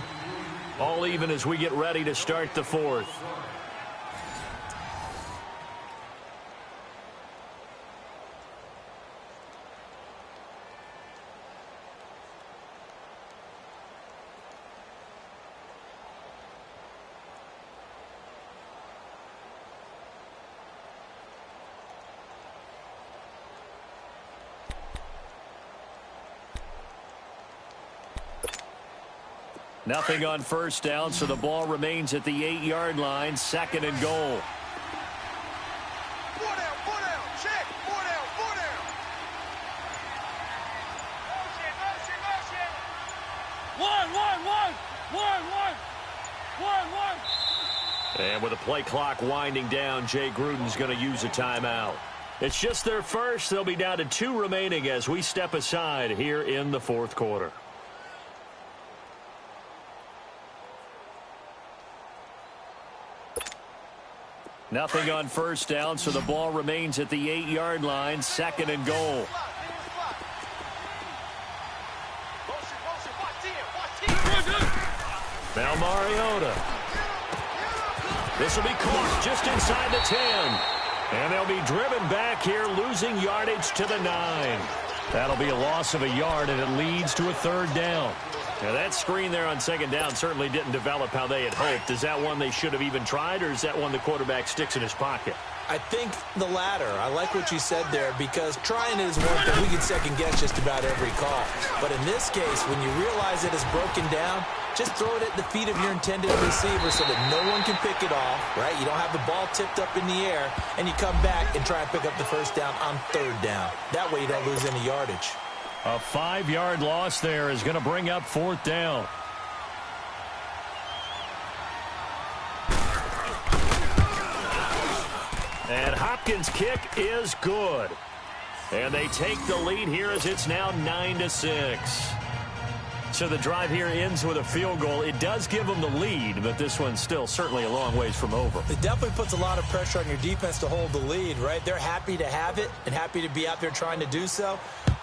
All even as we get ready to start the 4th. Nothing on 1st down, so the ball remains at the 8-yard line. 2nd and goal. 4 down, check, 4 down. One. And with the play clock winding down, Jay Gruden's going to use a timeout. It's just their first. They'll be down to 2 remaining as we step aside here in the 4th quarter. Nothing on 1st down, so the ball remains at the 8-yard line. 2nd and goal. Now Mariota. This will be caught just inside the 10. And they'll be driven back here, losing yardage to the 9. That'll be a loss of a yard, and it leads to a 3rd down. Now, that screen there on 2nd down certainly didn't develop how they had hoped. Is that one they should have even tried, or is that one the quarterback sticks in his pocket? I think the latter. I like what you said there, because trying is one thing. We can second-guess just about every call. But in this case, when you realize it is broken down, just throw it at the feet of your intended receiver so that no one can pick it off, right? You don't have the ball tipped up in the air, and you come back and try and pick up the 1st down on 3rd down. That way you don't lose any yardage. A 5-yard loss there is going to bring up 4th down. And Hopkins' kick is good. And they take the lead here as it's now 9-6. So the drive here ends with a field goal. It does give them the lead, but this one's still certainly a long ways from over. It definitely puts a lot of pressure on your defense to hold the lead, right? They're happy to have it and happy to be out there trying to do so.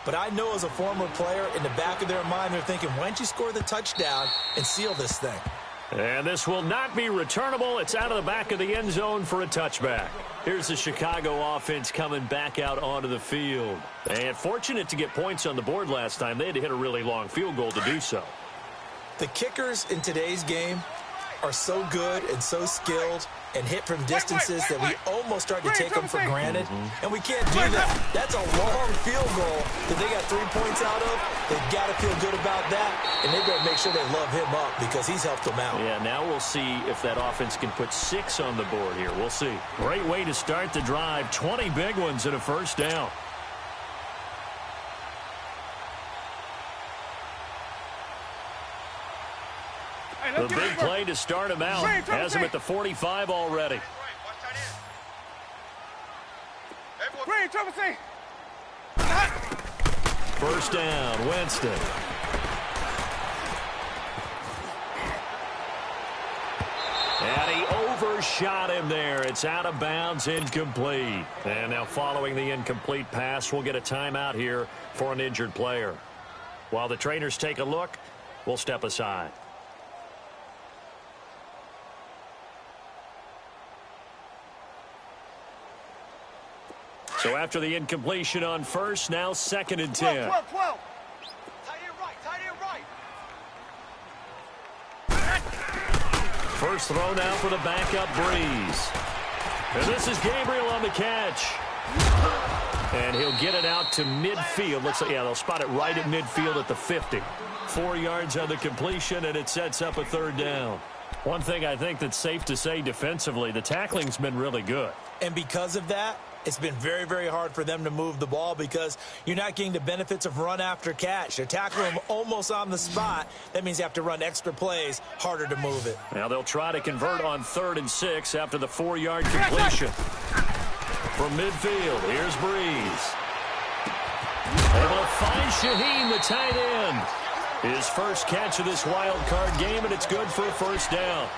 But I know as a former player, in the back of their mind, they're thinking, why don't you score the touchdown and seal this thing? And this will not be returnable. It's out of the back of the end zone for a touchback. Here's the Chicago offense coming back out onto the field. And fortunate to get points on the board last time. They had to hit a really long field goal to do so. The kickers in today's game are so good and so skilled and hit from distances that we almost start to take them for granted. And we can't do that. That's a long field goal that they got 3 points out of. They've got to feel good about that, and they better make sure they love him up because he's helped them out. Yeah, now we'll see if that offense can put 6 on the board here. We'll see. Great way to start the drive. 20 big ones and a 1st down. The big play to start him out. Has him at the 45 already. First down, Winston. And he overshot him there. It's out of bounds, incomplete. And now following the incomplete pass, we'll get a timeout here for an injured player. While the trainers take a look, we'll step aside. So after the incompletion on first, now 2nd and 10. 12. Tight end right. First throw now for the backup Breeze. And this is Gabriel on the catch. And he'll get it out to midfield. Looks like, yeah, they'll spot it right at midfield at the 50. 4 yards on the completion, and it sets up a 3rd down. One thing I think that's safe to say defensively, the tackling's been really good. And because of that, it's been very, very hard for them to move the ball because you're not getting the benefits of run after catch. They're tackling them almost on the spot. That means you have to run extra plays, harder to move it. Now they'll try to convert on 3rd and 6 after the 4-yard completion. From midfield, here's Breeze. Able to find Shaheen, the tight end. His first catch of this wild card game, and it's good for a 1st down.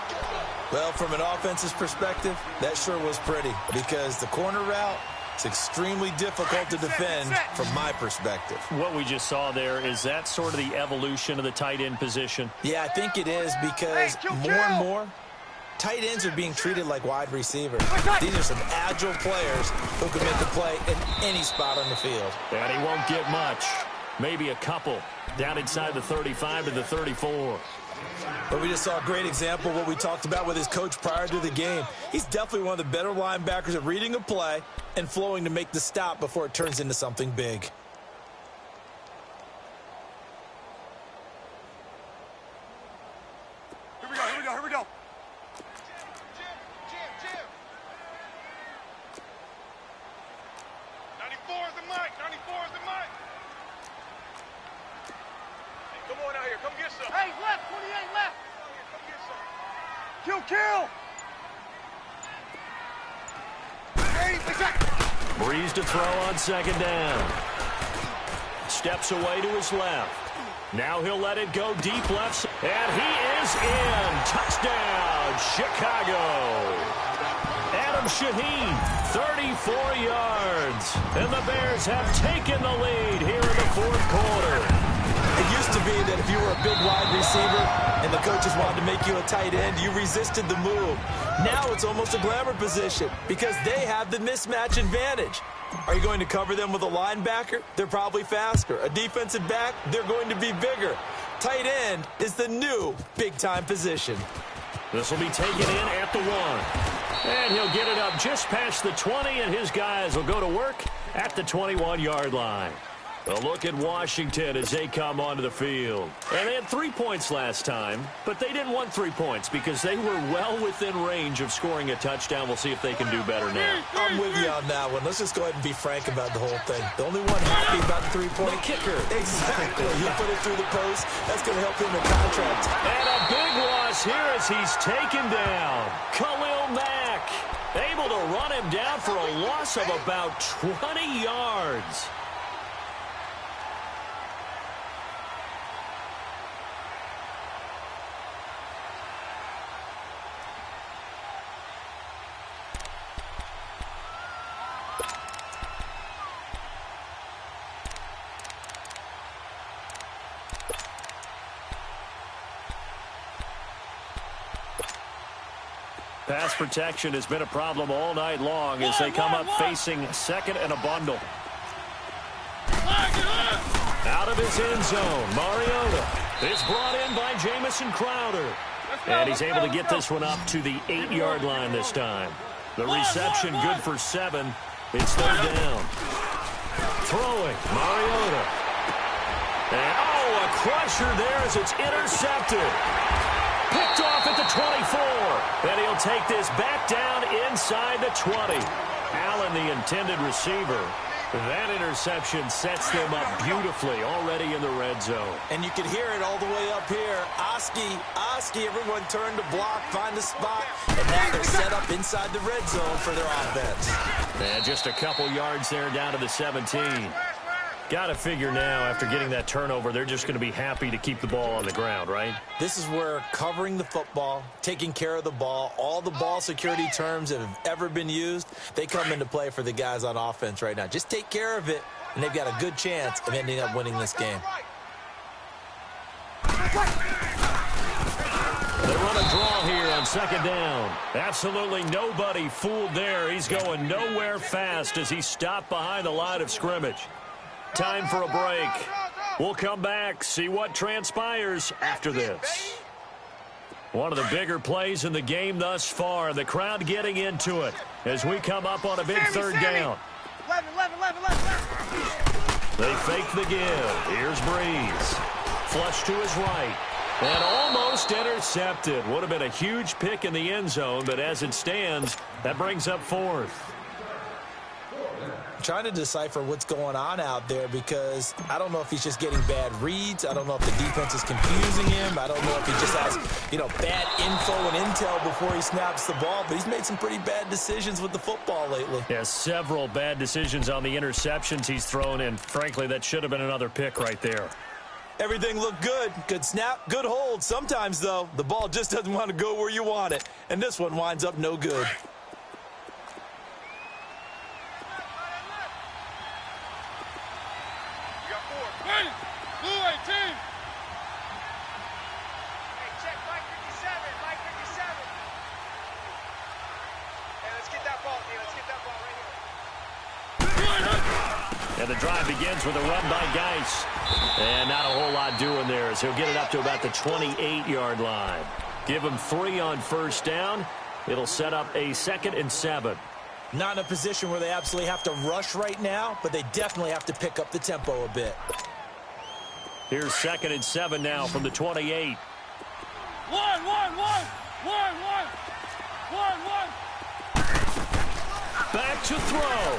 Well, from an offense's perspective, that sure was pretty because the corner route is extremely difficult to defend from my perspective. What we just saw there, is that sort of the evolution of the tight end position? Yeah, I think it is because more and more, tight ends are being treated like wide receivers. These are some agile players who can make a play in any spot on the field. And he won't get much. Maybe a couple. Down inside the 35 to the 34. But we just saw a great example of what we talked about with his coach prior to the game. He's definitely one of the better linebackers at reading a play and flowing to make the stop before it turns into something big. Here we go. Jim. 94 is the mic. Hey, come on out here. Come get some. Hey, left. 28 left. Come get some. Kill. Hey, exactly. Breeze to throw on 2nd down. Steps away to his left. Now he'll let it go deep left. And he is in. Touchdown, Chicago. Adam Shaheen, 34 yards. And the Bears have taken the lead here in the 4th quarter. It used to be that if you were a big wide receiver and the coaches wanted to make you a tight end, you resisted the move. Now it's almost a glamour position because they have the mismatch advantage. Are you going to cover them with a linebacker? They're probably faster. A defensive back? They're going to be bigger. Tight end is the new big-time position. This will be taken in at the 1. And he'll get it up just past the 20, and his guys will go to work at the 21-yard line. A look at Washington as they come onto the field. And they had 3 points last time, but they didn't want 3 points because they were well within range of scoring a touchdown. We'll see if they can do better now. I'm with you on that one. Let's just go ahead and be frank about the whole thing. The only one happy about the 3-point kicker. Exactly. You put it through the post. That's going to help him in contract. And a big loss here as he's taken down. Khalil Mack able to run him down for a loss of about 20 yards. Pass protection has been a problem all night long as they come up facing 2nd and a bundle. Out of his end zone, Mariota is brought in by Jamison Crowder. And he's able to get this one up to the 8-yard line this time. The reception good for 7. It's 3rd down. Throwing, Mariota. And, a crusher there as it's intercepted. Picked off at the 24. And he'll take this back down inside the 20. Allen, the intended receiver. That interception sets them up beautifully already in the red zone. And you can hear it all the way up here. Oski, everyone turned to block, find a spot, and now they're set up inside the red zone for their offense. And just a couple yards there down to the 17. Got to figure now, after getting that turnover, they're just going to be happy to keep the ball on the ground, right? This is where covering the football, taking care of the ball, all the ball security terms that have ever been used, they come into play for the guys on offense right now. Just take care of it, and they've got a good chance of ending up winning this game. They run a draw here on second down. Absolutely nobody fooled there. He's going nowhere fast as he stopped behind the line of scrimmage. Time for a break. We'll come back, see what transpires after this. One of the bigger plays in the game thus far. The crowd getting into it as we come up on a big third down. 11. They fake the give. Here's Breeze. Flush to his right. And almost intercepted. Would have been a huge pick in the end zone, but as it stands, that brings up fourth. Trying to decipher what's going on out there because I don't know if he's just getting bad reads. I don't know if the defense is confusing him. I don't know if he just has, bad info and intel before he snaps the ball. But he's made some pretty bad decisions with the football lately. Yeah, several bad decisions on the interceptions he's thrown, and frankly, that should have been another pick right there. Everything looked good. Good snap, good hold. Sometimes, though, the ball just doesn't want to go where you want it. And this one winds up no good. And the drive begins with a run by Geis. And not a whole lot doing there as he'll get it up to about the 28-yard line. Give him 3 on first down. It'll set up a 2nd and 7. Not in a position where they absolutely have to rush right now, but they definitely have to pick up the tempo a bit. Here's 2nd and 7 now from the 28. One. Back to throw.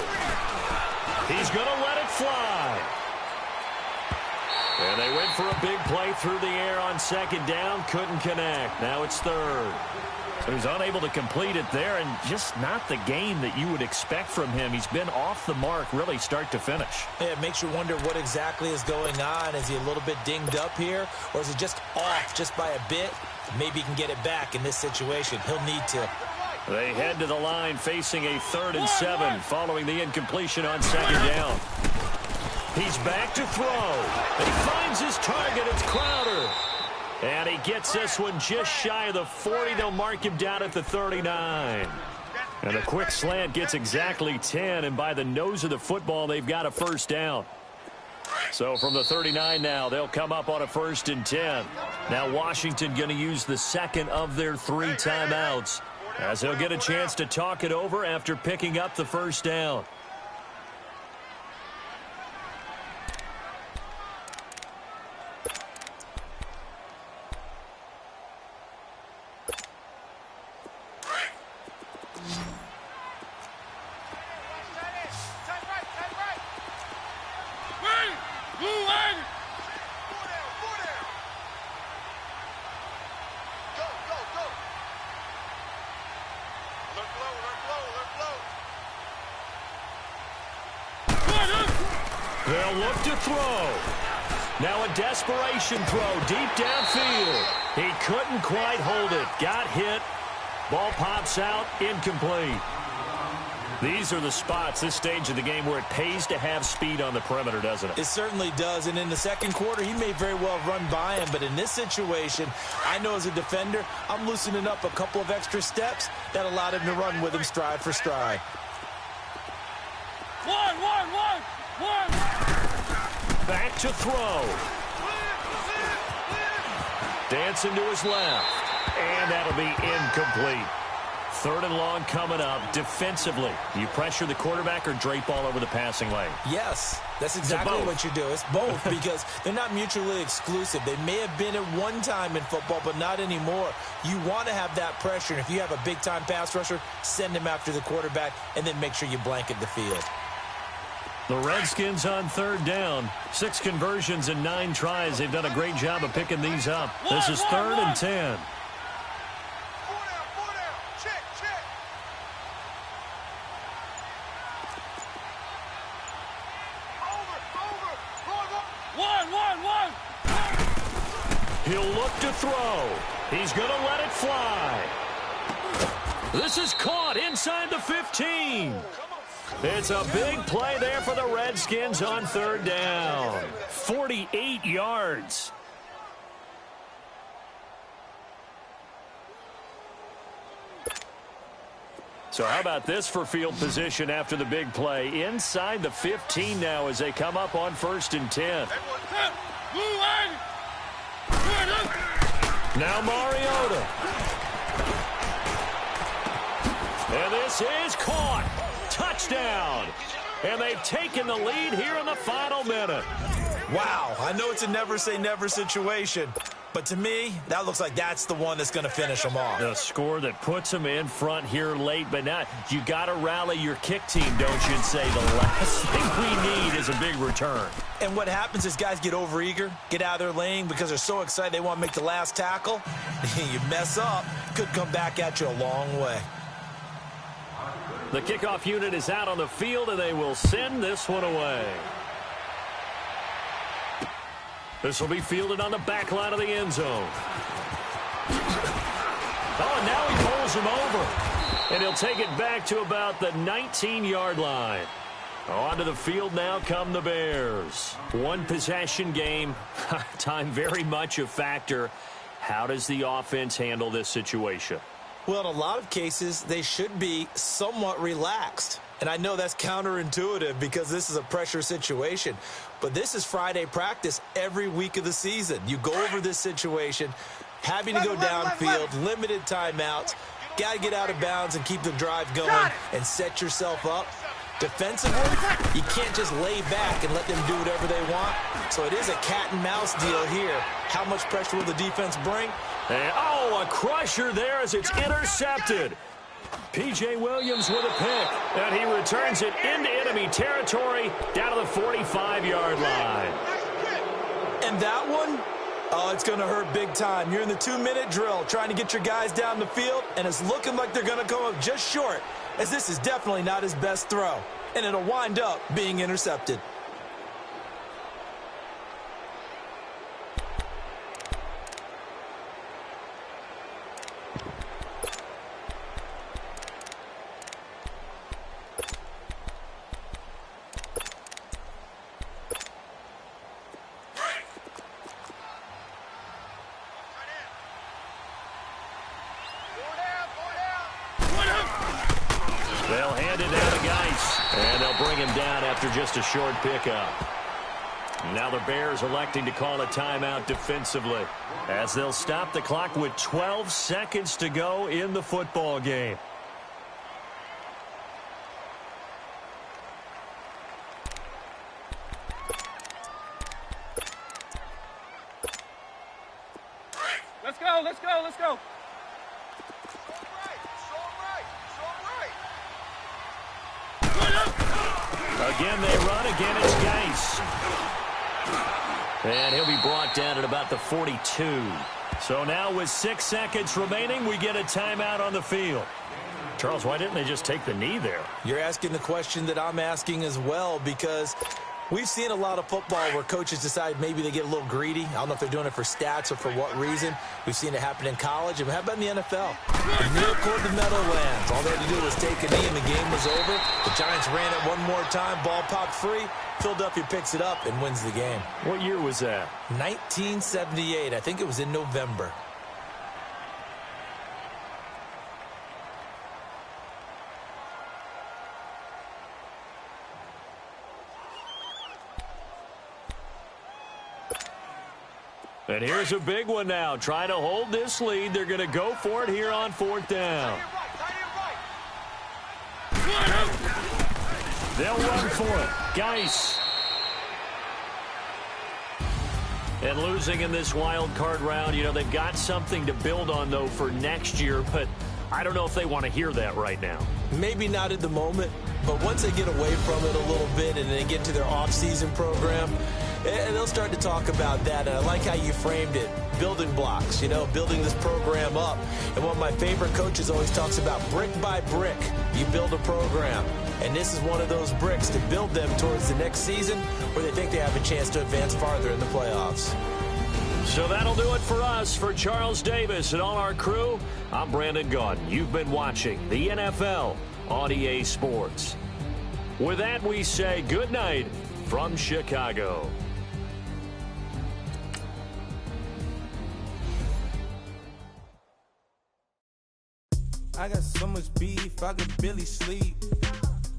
He's going to let it fly. And they went for a big play through the air on 2nd down. Couldn't connect. Now it's 3rd. So he's unable to complete it there, and just not the game that you would expect from him. He's been off the mark really start to finish. Yeah, it makes you wonder what exactly is going on. Is he a little bit dinged up here, or is he just off just by a bit? Maybe he can get it back in this situation. He'll need to. They head to the line facing a 3rd and 7 following the incompletion on 2nd down. He's back to throw. He finds his target. It's Crowder. And he gets this one just shy of the 40. They'll mark him down at the 39. And a quick slant gets exactly 10. And by the nose of the football, they've got a first down. So from the 39 now, they'll come up on a 1st and 10. Now Washington going to use the 2nd of their 3 timeouts, as they'll get a chance to talk it over after picking up the first down. They'll look to throw. Now a desperation throw deep downfield. He couldn't quite hold it. Got hit. Ball pops out. Incomplete. These are the spots, this stage of the game, where it pays to have speed on the perimeter, doesn't it? It certainly does. And in the 2nd quarter, he may very well run by him. But in this situation, I know as a defender, I'm loosening up a couple of extra steps that allowed him to run with him stride for stride. One. Back to throw. Dancing to his left. And that'll be incomplete. 3rd and long coming up. Defensively, you pressure the quarterback or drape all over the passing lane? Yes, that's exactly what you do. It's both because they're not mutually exclusive. They may have been at one time in football, but not anymore. You want to have that pressure. And if you have a big-time pass rusher, send him after the quarterback and then make sure you blanket the field. The Redskins on 3rd down. 6 conversions and 9 tries. They've done a great job of picking these up. This is 3rd and 10. He'll look to throw. He's going to let it fly. This is caught inside the 15. It's a big play there for the Redskins on 3rd down. 48 yards. So how about this for field position after the big play? Inside the 15 now as they come up on 1st and 10. Now Mariota. And this is caught. Touchdown. And they've taken the lead here in the final minute. Wow, I know it's a never-say-never situation, but to me, that looks like that's the one that's going to finish them off. The score that puts them in front here late, but now you got to rally your kick team, don't you, and say the last thing we need is a big return. And what happens is guys get overeager, get out of their lane because they're so excited they want to make the last tackle. You mess up, could come back at you a long way. The kickoff unit is out on the field, and they will send this one away. This will be fielded on the back line of the end zone. Oh, and now he pulls him over. And he'll take it back to about the 19-yard line. Onto the field now come the Bears. One possession game. Time very much a factor. How does the offense handle this situation? Well, in a lot of cases, they should be somewhat relaxed. And I know that's counterintuitive because this is a pressure situation. But this is Friday practice every week of the season. You go over this situation, having to go downfield, limited timeouts, got to get out of bounds and keep the drive going and set yourself up. Defensively, you can't just lay back and let them do whatever they want. So it is a cat and mouse deal here. How much pressure will the defense bring? And, oh, a crusher there as it's intercepted. P.J. Williams with a pick, and he returns it into enemy territory down to the 45-yard line. And that one, oh, it's going to hurt big time. You're in the 2-minute drill trying to get your guys down the field, and it's looking like they're going to come up just short, as this is definitely not his best throw, and it'll wind up being intercepted. They'll hand it down to Geis, and they'll bring him down after just a short pickup. Now the Bears electing to call a timeout defensively as they'll stop the clock with 12 seconds to go in the football game. Let's go, let's go, let's go. Again, they run. Again, it's Geis. And he'll be brought down at about the 42. So now with 6 seconds remaining, we get a timeout on the field. Charles, why didn't they just take the knee there? You're asking the question that I'm asking as well, because we've seen a lot of football where coaches decide maybe they get a little greedy. I don't know if they're doing it for stats or for what reason. We've seen it happen in college. And how about in the NFL? Near toward the Meadowlands. All they had to do was take a knee and the game was over. The Giants ran it one more time. Ball popped free. Philadelphia picks it up and wins the game. What year was that? 1978. I think it was in November. And here's a big one now. Trying to hold this lead. They're going to go for it here on 4th down. They'll run for it. Geis. And losing in this wild card round, you know, they've got something to build on, though, for next year. But I don't know if they want to hear that right now. Maybe not at the moment, but once they get away from it a little bit and they get to their off-season program, and they'll start to talk about that. And I like how you framed it. Building blocks, you know, building this program up. And one of my favorite coaches always talks about brick by brick, you build a program. And this is one of those bricks to build them towards the next season where they think they have a chance to advance farther in the playoffs. So that'll do it for us. For Charles Davis and all our crew, I'm Brandon Gaudin. You've been watching the NFL on EA Sports. With that, we say good night from Chicago. I got so much beef, I could barely sleep.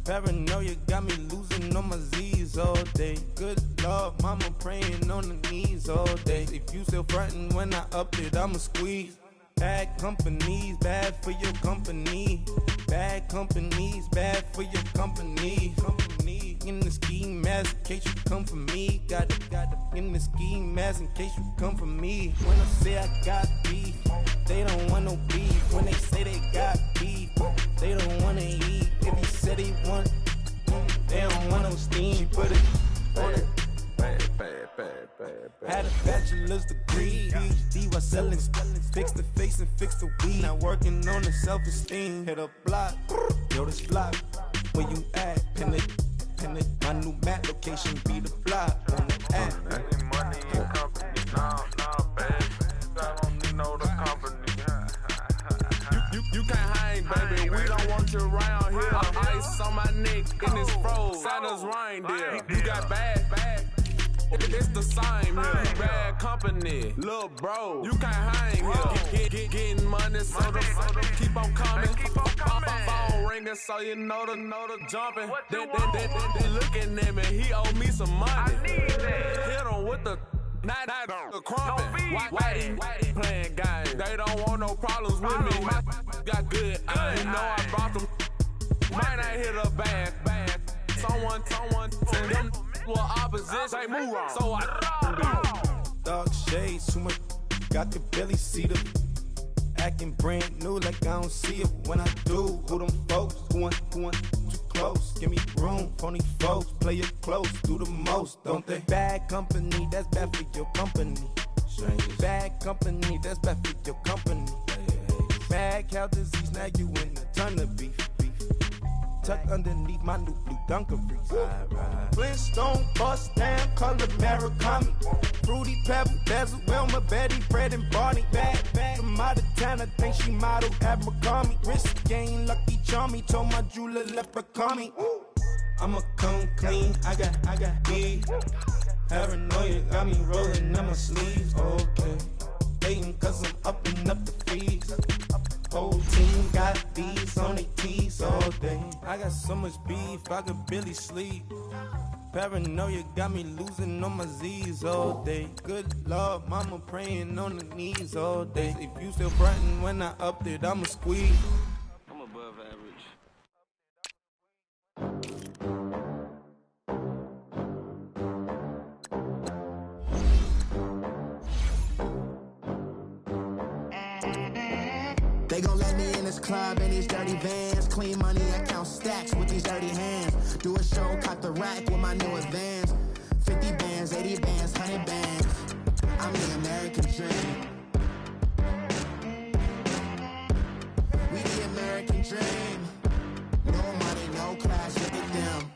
Paranoia got me losing on my Z's all day. Good Lord, mama praying on the knees all day. If you still frontin' when I up it, I'ma squeeze. Bad companies, bad for your company. Bad companies, bad for your company. Company in the ski mask in case you come for me. Got it in the ski mask in case you come for me. When I say I got beef, they don't want no beef. When they say they got beef, they don't wanna eat. If you said they want, they don't want no steam. She put it on it. Had a bachelor's degree, PhD while selling. Fix the face and fix the weed. Now working on the self-esteem. Hit a block, yo this block. Where you at? Pin it. My new map location be the block on the app. Money and company, no, baby. I don't need no the company. You can't hang, baby. We don't want you around here. Ice on my neck in this froze. Santa's reindeer. You got bad. It's the same here. You bad company, little bro. You can't hang here. Getting money, so the keep on coming. Phone ringing, so you know the jumping. They looking at me. He owe me some money. Hit him with the not the crumping. Why he playing games? They don't want no problems with me. My got good. I know I brought them. Might not hit a bad. Someone tell them. Well, opposition, they move wrong. So I dark shades, too much. I could barely see them. Acting brand new, like I don't see it when I do. Who them folks? Who want too close? Give me room, phony folks. Play it close, do the most, don't they? Bad company, that's bad for your company. Bad company, that's bad for your company. Bad cow disease, now you in a ton of beef. Tuck underneath my new blue dungarees. Flintstone, bust down, color Murakami. Fruity Pebble, Bezel, Wilma, Betty, Fred, and Barney. Bad, from out of town, I think she model Abercrombie. Wrist game, Lucky Charmy, told my jeweler leprechaun. I'ma come clean, I got beef. Paranoia got me rolling on my sleeves, okay. Hating cause I'm upping up the fees. Whole team got beats on their teeth all day. I got so much beef, I could barely sleep. Paranoia got me losing on my Z's all day. Good Lord, mama praying on the knees all day. If you still frontin' when I upped it, I'ma squeeze. I'm above average. They gon' let me in this club in these dirty vans. Clean money, I count stacks with these dirty hands. Do a show, caught the rack with my new advance. 50 bands, 80 bands, 100 bands. I'm the American dream. We the American dream. No money, no class, look at them.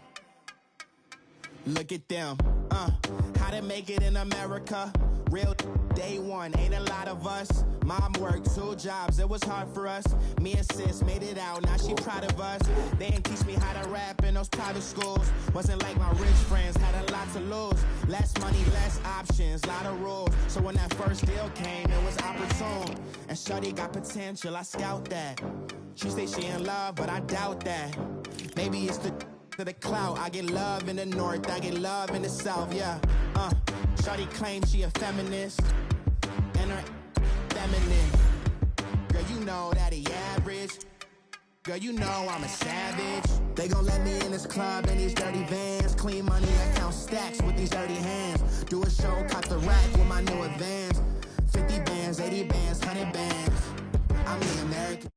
Look at them, how to make it in America. Real day one, ain't a lot of us. Mom worked 2 jobs, it was hard for us. Me and sis made it out, now she proud of us. They didn't teach me how to rap in those private schools. Wasn't like my rich friends, had a lot to lose. Less money, less options, lot of rules. So when that first deal came, it was opportune. And shawty got potential, I scout that. She say she in love, but I doubt that. Maybe it's to the clout. I get love in the north, I get love in the south, yeah. Shawty claims she a feminist, and her feminine. Girl, you know that he average. Girl, you know I'm a savage. They gon' let me in this club in these dirty vans. Clean money, I count stacks with these dirty hands. Do a show, caught the rack with my new advance. 50 bands, 80 bands, 100 bands. I'm the American.